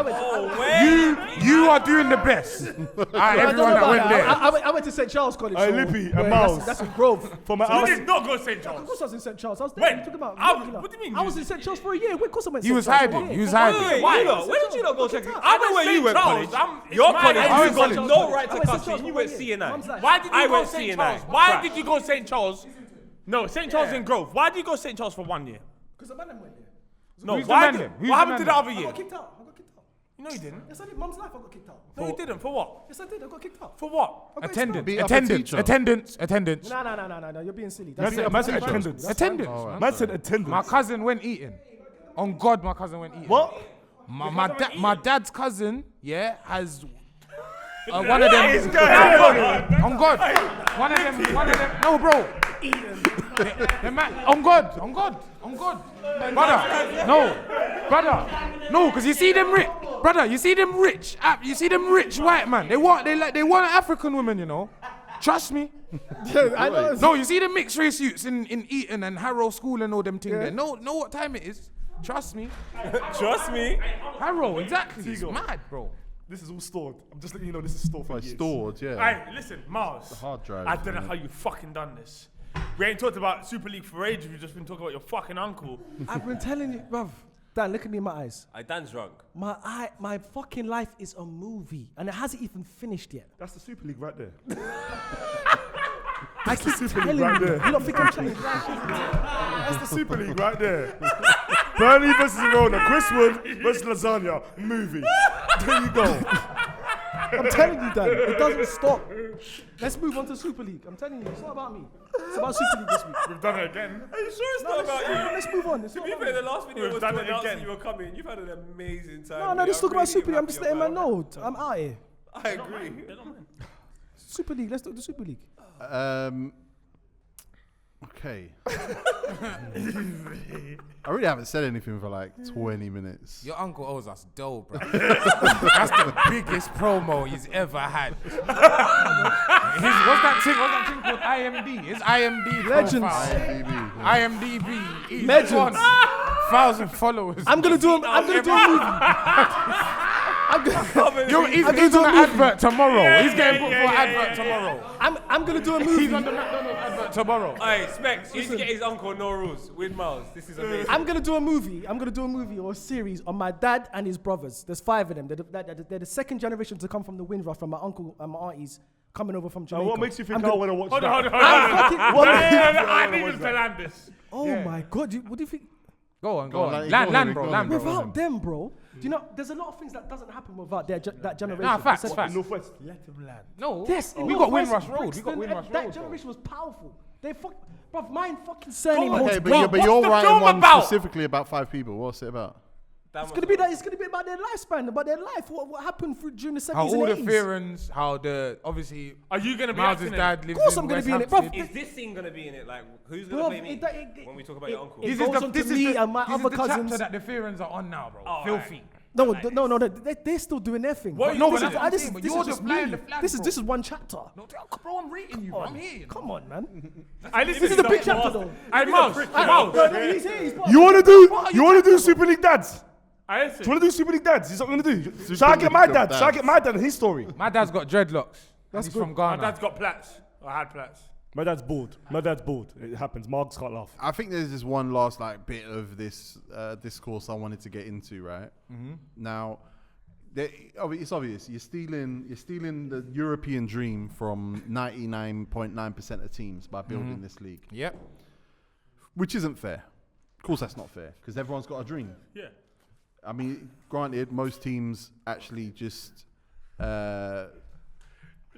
You are doing the best. Everyone that went there. I went to St. Charles College. Hey, so Lippy and where Miles. That's in Grove. For my You hours. did not go St. Of Charles. course I was in St. Charles. I was there. Wait, What are you talking about? what do you mean? I was in St. Charles for a year. Of course I went to He St. was Charles for a hiding. year. He was hiding. Why? Why? Where did you not go check? I I know where you went college. Your college, I you went got St. no right I to went St. cuss Charles you. You for went 1 C year. and I. Mum's like- Why did I you go went St. C&I. Charles? Why Crap. did you go St. Charles? No, St. Charles in Grove. Why did you go St. Charles for 1 year? Because the man them went there. No, Who's the why man did, then? Who's what the happened man to the then? other I year? got kicked out. No, you didn't. Yes, I did. Mum's life, I got kicked out. No, you didn't. For what? Yes, I did. I got kicked out. For what? I got Attendance. Beat up a Attendance. teacher. Attendance. No, you're being silly. Man said attendance. Attendance. Man said attendance. My cousin went eating. On God, my cousin went eating. What? My dad's cousin, yeah, has one of them. On God. One of them. No, bro. On God. Brother. No, because you see them rich. Brother, you see them rich white man. They want African women, you know. Trust me. I know. No, you see the mixed race youths in Eton and Harrow School and all them things there. Know what time it is. Trust me. Trust me. Harrow, exactly. It's mad, bro. This is all stored. I'm just letting you know this is stored for Like years. stored, yeah. Hey, listen, Miles. hard drive, I don't know man. how you fucking done this. We ain't talked about Super League for ages. We've just been talking about your fucking uncle. I've been telling you, bruv. Dan, look at me in my eyes. Dan's drunk. My fucking life is a movie, and it hasn't even finished yet. That's the Super League right there. I keep Super telling League right you. there. You don't think I'm trying? That's the Super League right there. Burnley versus Verona, Chris Wood versus Lasagna, movie. There you go. I'm telling you, Dan. It doesn't stop. Let's move on to Super League. I'm telling you, it's not about me. It's about Super League this week. We've done it again. Are you sure it's not about you? Let's move on. It's To not be about fair, me. the last video We've was done to it announce again. that you were coming. You've had an amazing time. No, mate. let's talk I'm about Super League. really I'm just letting man know. I'm out here. I agree. Super League. Let's talk the Super League. Okay. I really haven't said anything for like 20 minutes. Your uncle owes us dough, bro. That's the biggest promo he's ever had. What's that thing called? IMD. It's IMD Legends. profile. IMDb. He's Legends. 1,000 followers. I'm gonna do a movie. He's on an advert tomorrow. He's getting booked for an advert tomorrow. I'm gonna do a movie. He's on the McDonald's advert tomorrow. Hey, Specs, you need to get his uncle No Rules with Miles. This is amazing. I'm gonna do a movie. I'm gonna do a movie or a series on my dad and his brothers. There's 5 of them. They're the second generation to come from the Windrush, from my uncle and my aunties coming over from Jamaica. What makes you think I'm I gonna- want to watch Hold that? on. I What need was him to that? land this. Oh my God! What do you think? Go on. Go on, Land, bro. Without them, bro. Do you know? There's a lot of things that doesn't happen without that generation. Nah, facts. Northwest, let him land. No. Yes, we got Windrush Road. That generation was powerful. They bruv, mine fucking surname Okay, holds but you're What's the writing film one about? specifically about 5 people. What's it about? It's gonna be about their lifespan, about their life. What happened during the 70s How all the and 80s. Fearns, how obviously Are you going to be Miles' acting in it? dad lives Of course in I'm gonna West be in it, Hampstead. bruv. Is this scene gonna be in it? Like, who's gonna Bruv, play me when we talk about your uncle? It goes on to me and my other the cousins. chapter that the Fearns are on now, bro. Oh, Filthy. No, they're still doing their thing. What But you but this that's is- what I'm this saying, is- but this you're is the just fly in me. the flag, This bro. is one chapter. No, bro, I'm rating you, bro. I'm here. Come on, man. This is a big chapter, though. Hey, Miles. He's here. He's part You of want it. to do Super League dads? I Do you want to do Super League dads? Is that what we're going to do? Shall I get my League of dad? Shall I dads. get my dad and his story? My dad's got dreadlocks. He's from My Ghana. dad's got plats. I had plats. My dad's bored. It happens. Margs can't laugh. I think there's just one last like bit of this discourse I wanted to get into, right? Now, it's obvious you're stealing the European dream from 99.9% of teams by building this league, Yep. which isn't fair. Of course, that's not fair because everyone's got a dream. Yeah. I mean, granted, most teams actually just.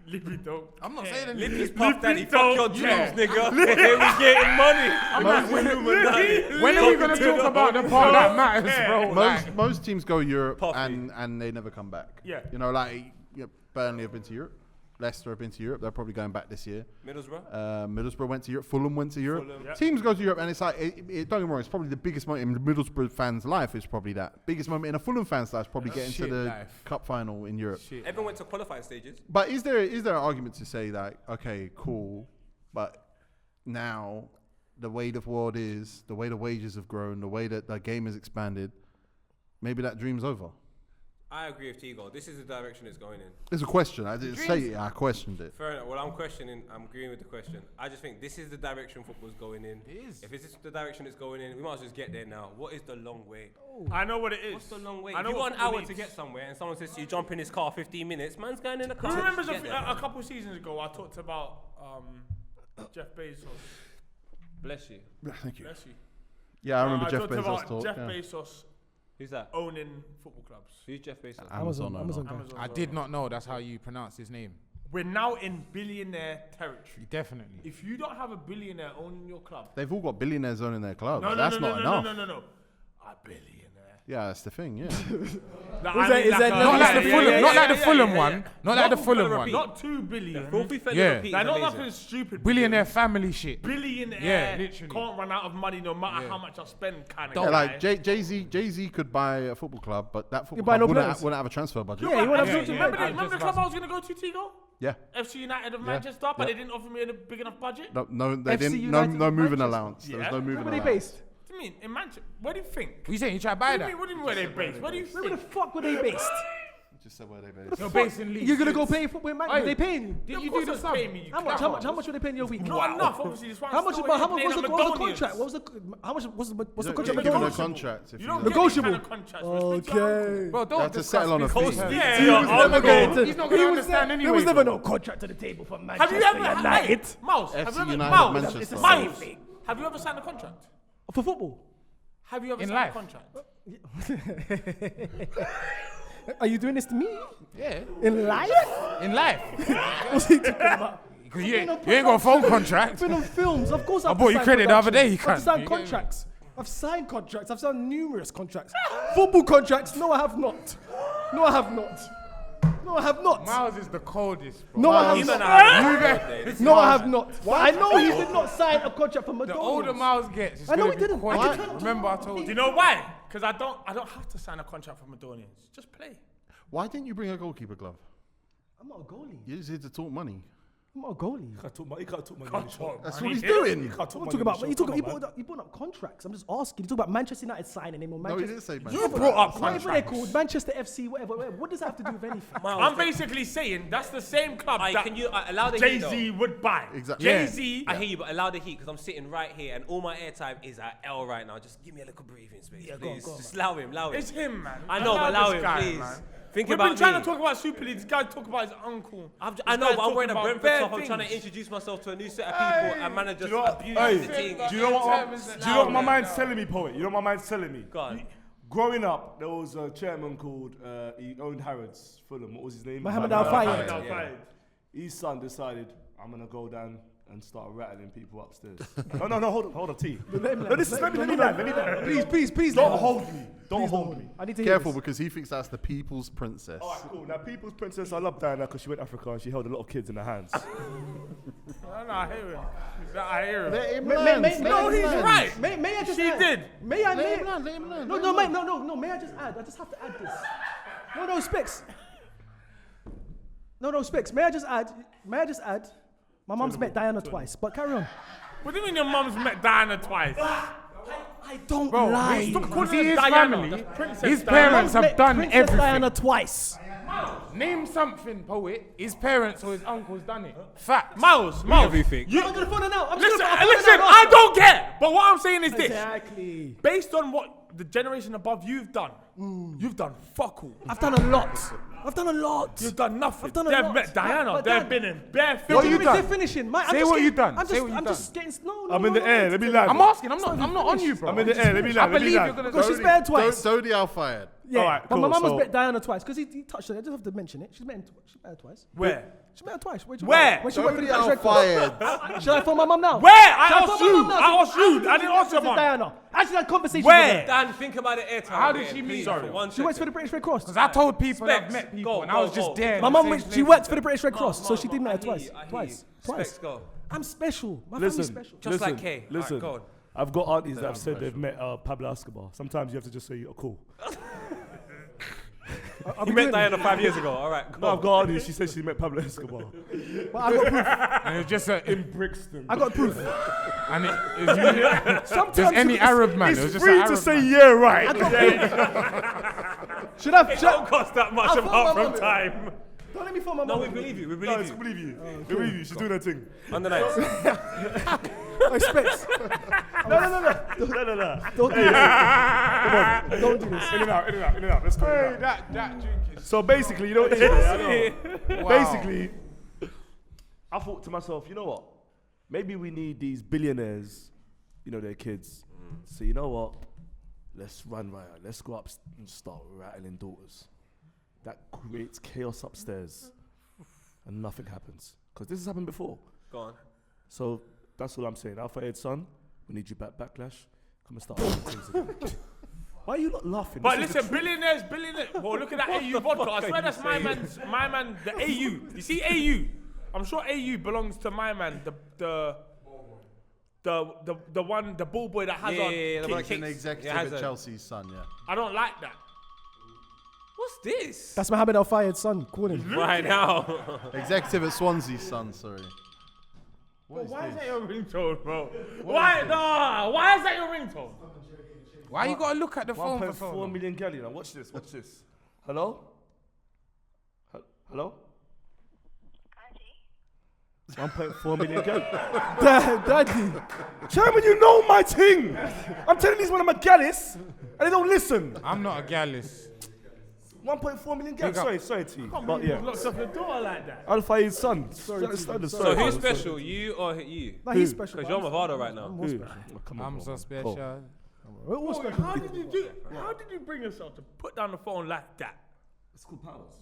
Lippy don't. I'm not saying Lippy's anything. puff daddy, fuck your dreams, care. nigga. We getting money. When are we going to talk about the part that matters, bro? Like, Most teams go Europe Puffy. and they never come back. Yeah. You know, like Burnley have been to Europe. Leicester have been to Europe. They're probably going back this year. Middlesbrough. Middlesbrough went to Europe. Fulham went to Europe. Fulham. Yeah. Teams go to Europe, and it's like, don't get me wrong, it's probably the biggest moment in the Middlesbrough fans' life is probably that. Biggest moment in a Fulham fan's life is probably getting to Shit the life. cup final in Europe. Everyone went to qualifying stages. But is there an argument to say like, okay, cool, but now the way the world is, the way the wages have grown, the way that the game has expanded, maybe that dream's over. I agree with Tego. This is the direction it's going in. It's a question. I didn't say it. I questioned it. Fair enough. Well, I'm agreeing with the question. I just think this is the direction football's going in. It is. If this is the direction it's going in, we might as well just get there now. What is the long way? I know what it is. What's the long way? I If know you what got an football hour needs. to get somewhere and someone says to you, jump in his car 15 minutes, man's going in a car. Who remembers to get there. a couple of seasons ago I talked about Jeff Bezos. Bless you. Thank you. Bless you. Yeah, I remember I Jeff talked Bezos about talk. Jeff yeah. Bezos Who's that? owning football clubs. Who's Jeff Bezos? Amazon. Amazon guy. Amazon I did not know that's how you pronounce his name. We're now in billionaire territory. Definitely. If you don't have a billionaire owning your club, They've all got billionaires owning their club. no, That's no, not no, enough. no, no, no, no, a billionaire. Yeah, that's the thing. Yeah. Like, Is that Not like the Fulham, not like the Fulham yeah, one. yeah. Not like the Fulham one. Not 2 billion. FilthyFellas Yeah. repeat is Like, not amazing. nothing stupid. Billionaire family shit. Billionaire. Yeah, literally. Can't run out of money no matter how much I spend. Kind of Yeah, guy. like Jay-Z could buy a football club, but that football buy club no wouldn't players. have a transfer budget. Yeah, you want to Yeah, have yeah. Remember, I remember the just club lost- I was going to go to, Tego? Yeah. FC United of Yeah. Manchester, but Yeah. they didn't offer me a big enough budget. No, they FC didn't. No United moving Manchester. allowance. There was no moving Where were they allowance. based? What do you mean? In Manchester? Where do you think? What you saying? You try to buy that? What do you mean where they based? Where do you Where the think? fuck were they based? Just said where they based. You're based in Leeds. You're gonna go play football in Man? Oi. Were they paying you? Did Of you course do the it's sub? paying me, you How much? clown. How much were they paying you a week? Not enough, obviously. That's why I'm How much? still How here much playing was the Macedonians. contract? What was the? How much? What's the You contract? don't get given a Negotiable. contract. If You you don't do. get these kind Negotiable. of contracts. Respect your Okay. Bro, You don't have to discuss settle on a because fee. her- Yeah, He was I'll never go. going to. He's not gonna understand anyway, There was never bro. no contract to the table for Have Manchester you ever United Mouse, have FC you ever United Mouse, Manchester. It's the same Mouse, thing. have you ever signed a contract? for football. Have you ever In signed life. a contract? Are you doing this to me? Yeah. In life? In life. What's he talking about? Because you ain't got a phone contract. I've been on films. Of course, I bought you credit the other day, you I've can't. signed You get me? contracts. I've signed contracts. I've signed numerous contracts. Football contracts? No, I have not. No, I have not. No, I have not. Miles is the coldest, bro. No, I have Even not. I No, I have not. I know he did not sign a contract for The Madonna. older Miles gets, it's I know gonna he be didn't. quiet. I didn't. Remember I told Do you. you know why? Because I don't have to sign a contract for Macedonians. Just play. Why didn't you bring a goalkeeper glove? I'm not a goalie. You just here to talk money. I'm not a goalie. He can't talk money. That's what he's doing. He can't talk What money. talking about? You Come on, brought up, you brought up contracts. I'm just asking. You talk about Manchester United signing him or No, he Manchester. didn't say man. You brought up Whatever they're contracts. called, Manchester FC, whatever. What does that have to do with anything? I'm basically saying that's the same club Aye, that can you allow the heat, Jay-Z would buy. Exactly. Jay-Z. I hear you, but allow the heat because I'm sitting right here and all my airtime is at L right now. Just give me a little breathing space, Yeah, go on, please. go on, Just allow him, allow him. It's him, man. I know, but allow this him, guy, please. man. Think We've about been trying me. to talk about Super League. This guy talk about his uncle. I know, This but I'm guy's wearing a talking Brentford about stuff. I'm bare trying to things. introduce myself to a new set of people, and man are just Do you know what? abusing Hey, the thing. do you know what my mind's telling me, poet? You know what my mind's telling me? Go on. Growing up, there was a chairman called, he owned Harrods, Fulham. What was his name? Mohammed Al-Fayed. Al-Fayed. His son decided, I'm going to go down and start rattling people upstairs. no, hold on, T. Let No, this is, let me land. Please. Don't hold me. Don't hold me. I need to hear Careful this. because he thinks that's the people's princess. All right, cool. Now, People's Princess, I love Diana because she went to Africa and she held a lot of kids in her hands. I hear him. I hear him. Let him May- land. may- may- No, may- he's may- right. May I just She add? did. May I? Let him land. Let him land. No. May I just add? I just have to add this. No, Specs. No, Specs. May I just add? My mum's met Diana twice, but carry on. What do you mean your mum's met Diana twice? I don't Bro, lie. Stop calling see her his Diana. family, That's Princess his Diana. parents have Met done Princess everything. Diana twice. Name something, poet. His parents or his uncles done it. Fact. Mouse. Everything. I'm gonna phone her now. Listen, I don't care. But what I'm saying is this. Exactly. Based on what the generation above you've done, you've done fuck all. I've done a lot. You've done nothing. I've done a They've lot. met Diana. But They've Dan- been in bare What films. you done? They're finishing. Say what you done. Say what you I'm done. just getting. No, I'm in the air. Let me land. I'm asking. I'm not on you, bro. I'm in the air. Let me I land. Let me believe you're land. gonna. Because she's met her twice. Dodi Al-Fayed. Yeah, Alright, but cool, my mum has so- met Diana twice because he touched her. I just have to mention it. She's met her twice. Where? She met her twice. When she Where? When she worked for Dodi the British Red Cross. Al-Fayed. Should I phone my mum now? Where? I Should asked phone my you. mum now? I asked you. I didn't ask your Princess mum. Diana. I actually had a conversation Where? with her. Dan, think about the airtime. How did again, she meet? please, Sorry. for one She works for second. the British Red Cross. Because I told people Specs, I've met people go, and I was go, just go. there. My in mum, the same she place works as for the British Red Cross, so she did meet her I hear twice. you, I hear Twice. you. Twice. Specs, go. I'm special. My family's special. Just like Kay. Listen, Alright, go on. I've got aunties that have said they've met Pablo Escobar. Sometimes you have to just say you're cool. You met Diana 5 years ago. All right, No, go. I've got aunties. She said she met Pablo Escobar But I got proof. And it was just a. in Brixton. I got proof. And there's any Arab man. It was It's just an free Arab to say man. yeah, right. Should I? It don't cost that much apart from time. Don't let me phone my No, mum. we believe you. We No, believe it's you. believe you. We believe you. She's doing her thing. On the nights. I expect. No. No. Don't do this. Come on. Don't do this. In and out. Let's go. Hey, that drink is. So basically, you know what this is? Wow. Basically, I thought to myself, you know what? Maybe we need these billionaires, their kids. So you know what? Let's run riot. Let's go up and start rattling daughters. That creates chaos upstairs, and nothing happens. Because this has happened before. Go on. So that's all I'm saying. Alpha Ed son, we need you back. Backlash. Come and start doing things again. Why are you not laughing? But This is listen, the billionaires. Well, look at that AU vodka. I swear that's my man, the AU. You see AU? I'm sure AU belongs to my man, the one, the ball boy that has on. the one that He's an kicks. executive Yeah, has at a- Chelsea's son, yeah. I don't like that. What's this? That's Mohammed Al Fayed's son. Call him. Right now. Executive at Swansea's son, sorry. Why is that your ringtone, bro? Why is that your ringtone? Why you gotta look at the phone for so 1.4 long? million galleon. Now watch this. Hello? Hello? 1.4 million galleon. Daddy. Chairman, you know my thing. I'm telling these one of my galleys, and they don't listen. I'm not a gallus. 1.4 million galleon. Sorry, T. But yeah. Locks up the door like that. Al Fayed's son. So who's special? You or you? No, he's special. Because you're my father right now. Who? Oh, come on, I'm bro. so special. We're all special. How did you bring yourself to put down the phone like that? It's called powers.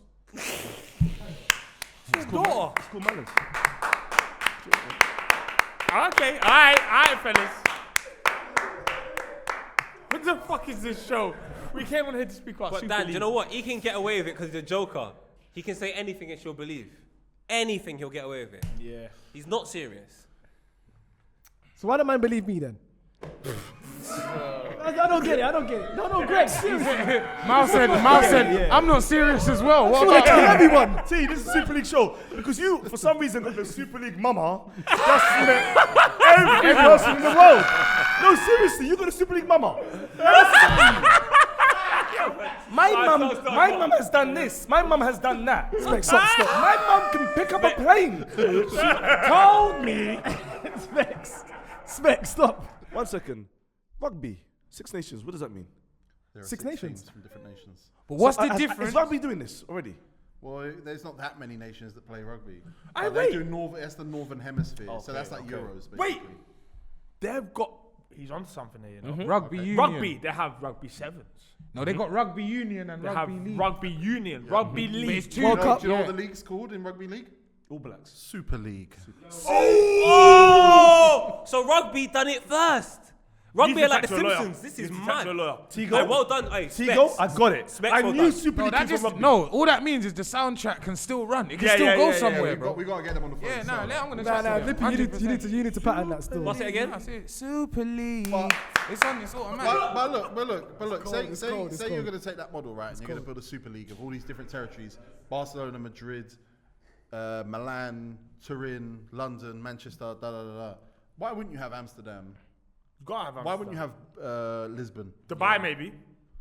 His daughter. It's called manners. Okay, alright, fellas. What the fuck is this show? We came on here to speak about But Super Dan, do League. you know what? He can get away with it because he's a joker. He can say anything and she'll believe. Anything, he'll get away with it. Yeah. He's not serious. So why don't man believe me then? I don't get it. No, Greg, seriously. Mal said, I'm not serious as well. What Like about everyone. T, this is a Super League show. Because you, for some reason, got the Super League mama just met every person in the world. No, seriously, you got a Super League mama. My mum has done this. My mum has done that. Stop. My mum can pick up a plane. She told me. Specs, stop. 1 second. Rugby. 6 Nations. What does that mean? There are Six 6 nations. teams from different nations. But what's the Is difference? rugby doing this already? Well, there's not that many nations that play rugby. Wait. They do that's the Northern Hemisphere, so that's like okay. Euros, basically. Wait. They've got. He's on something here, you know. Rugby union. Rugby. They have rugby sevens. No, they got rugby union and They rugby have league. rugby union, rugby But league. it's two. Do you know Cup, what the league's called in rugby league? All Blacks. Super League. Oh! So rugby done it first. Rugby He's are like the de facto lawyer. Simpsons. This is He's de mad. facto lawyer. Tigo? Hey, well done. Hey, Tigo, Specs. I got it. Specs, I well knew done. Super No, League that came just from rugby. no. All that means is the soundtrack can still run. It can Yeah, still yeah, go yeah, somewhere, we bro. got to get them on the phone. Yeah, no, I'm gonna Nah, trust Lippy, you need to pattern that still. What's it again? I said Super League. But- It's automatic. But look. Say it's you're cold. going to take that model, right? And you're going to build a Super League of all these different territories: Barcelona, Madrid, Milan, Turin, London, Manchester. Why wouldn't you have Amsterdam? Gotta have Why wouldn't you have Lisbon? Dubai, maybe.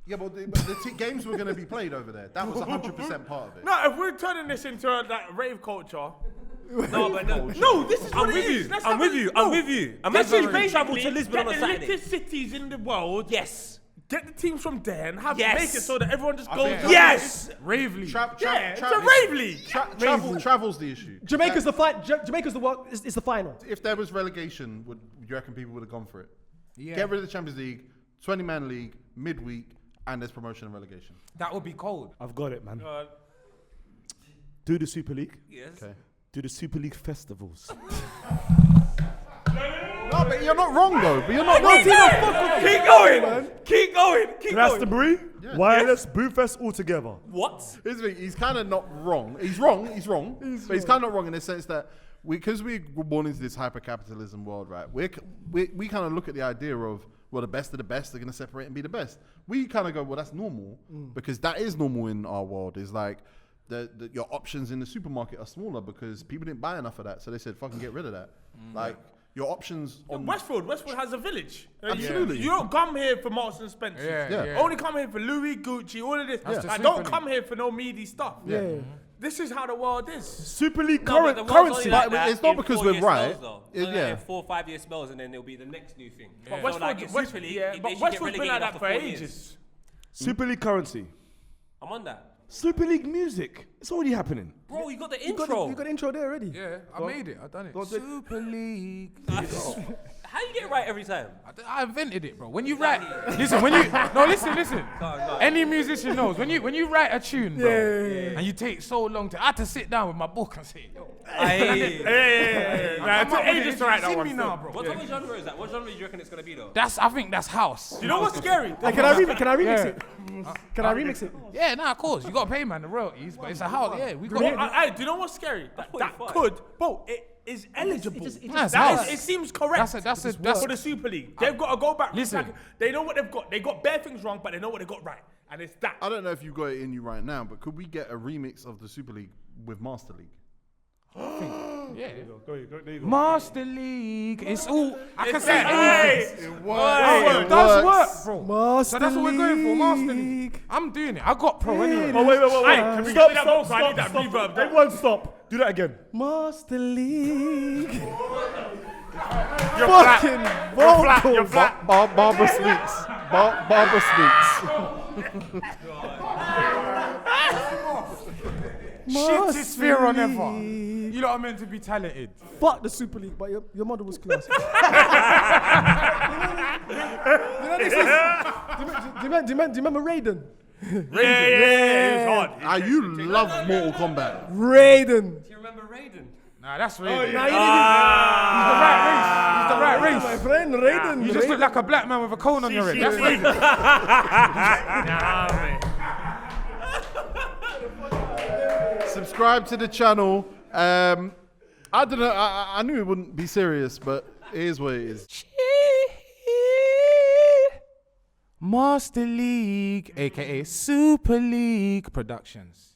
Yeah, but the games were going to be played over there. That was 100% part of it. No, if we're turning this into that rave culture. No, but no. No, this is I'm what it with is. you. Let's I'm have with a- you. no. I'm with you. This Imagine is you travel to basically Lisbon on a get the Saturday. littest cities in the world. Yes. Get the teams from there and have Yes. make it so that everyone just I goes. think- to Yes. Rave League. Yeah, it's a rave league. Travel's the issue. Jamaica's the is the final. If there was relegation, would you reckon people would have gone for it? Yeah. Get rid of the Champions League, 20-man league, midweek, and there's promotion and relegation. That would be cold. I've got it, man. Do the Super League. Yes. Okay. Do the Super League festivals. No, but you're not wrong though. But you're not wrong. Keep going. Keep going. Keep going. Glastonbury, Wireless, Boo Fest all together. What? Here's the thing, he's kind of not wrong. He's wrong. But he's kind of wrong in the sense that because we were born into this hyper-capitalism world, right? We kind of look at the idea of, well, the best of the best are going to separate and be the best. We kind of go, well, that's normal because that is normal in our world. Is like your options in the supermarket are smaller because people didn't buy enough of that, so they said, fucking get rid of that. Like your options on Westfield has a village. Absolutely. You don't come here for Marks and Spencer. Yeah. Only come here for Louis, Gucci, all of this. That's the I Super don't League. come here for no meaty stuff. Yeah. This is how the world is. Super League No, but the world's currency. only like But that it's not in because 4 we're year right. spells, though. It- It's yeah. in 4 or 5 year spells, and then it'll be the next new thing. But So like Westfield, it's Super League, they but should get Westfield's been like relegated that after for 4 years. ages. Super League currency. I'm on that. Super League music. It's already happening. Bro, you got the You got intro. the intro there already. Yeah, I made it. I done it. Go on, do it. Super League. How you get it right every time? I invented it, bro. When you write, listen. Listen. Go on. Any musician knows when you write a tune, bro, and you take so long to. I had to sit down with my book and say, yo. It took ages to write that Sing one. me now, bro. What type of genre is that? What genre do you reckon it's gonna be though? I think that's house. You know what's scary? Hey, can I remix it? Yeah. Can I remix it? Yeah, nah, of course. You gotta pay man the royalties, but it's a house. Yeah, we got. Hey, do you know what's scary? That 45. could, bro, it is eligible. That's That house. is, it seems correct That's for the Super League. They've got to go back. Listen. They know what they've got. They got bare things wrong, but they know what they got right. And it's that. I don't know if you've got it in you right now, but could we get a remix of the Super League with Master League? Yeah. There you go. Master League. It's all. I can say Hey! anything. It Oh, it does works. work, bro. Master So that's what we're going for, Master League. I'm doing it. I got pro anyway. Oh, wait. Hey, can we Stop, get that stop, vocal? I need stop, that stop. reverb. Everyone stop. Do that again. Master League. You're flat. Fucking You're flat. vocals. You're flat. Barbara Speaks. Barbara Speaks. Shit is fear or Master never. League. You lot are meant to be talented. Fuck the Super League, but your mother was class. Do you remember Raiden? It's hard. You love Mortal Kombat. Raiden. Do you remember Raiden? Nah, that's really. Nah, He's the right race. He's the right race. My friend Raiden. You just look like a black man with a cone on your head. That's Raiden. Subscribe to the channel. I don't know. I knew it wouldn't be serious, but it is what it is. Master League, aka Super League Productions.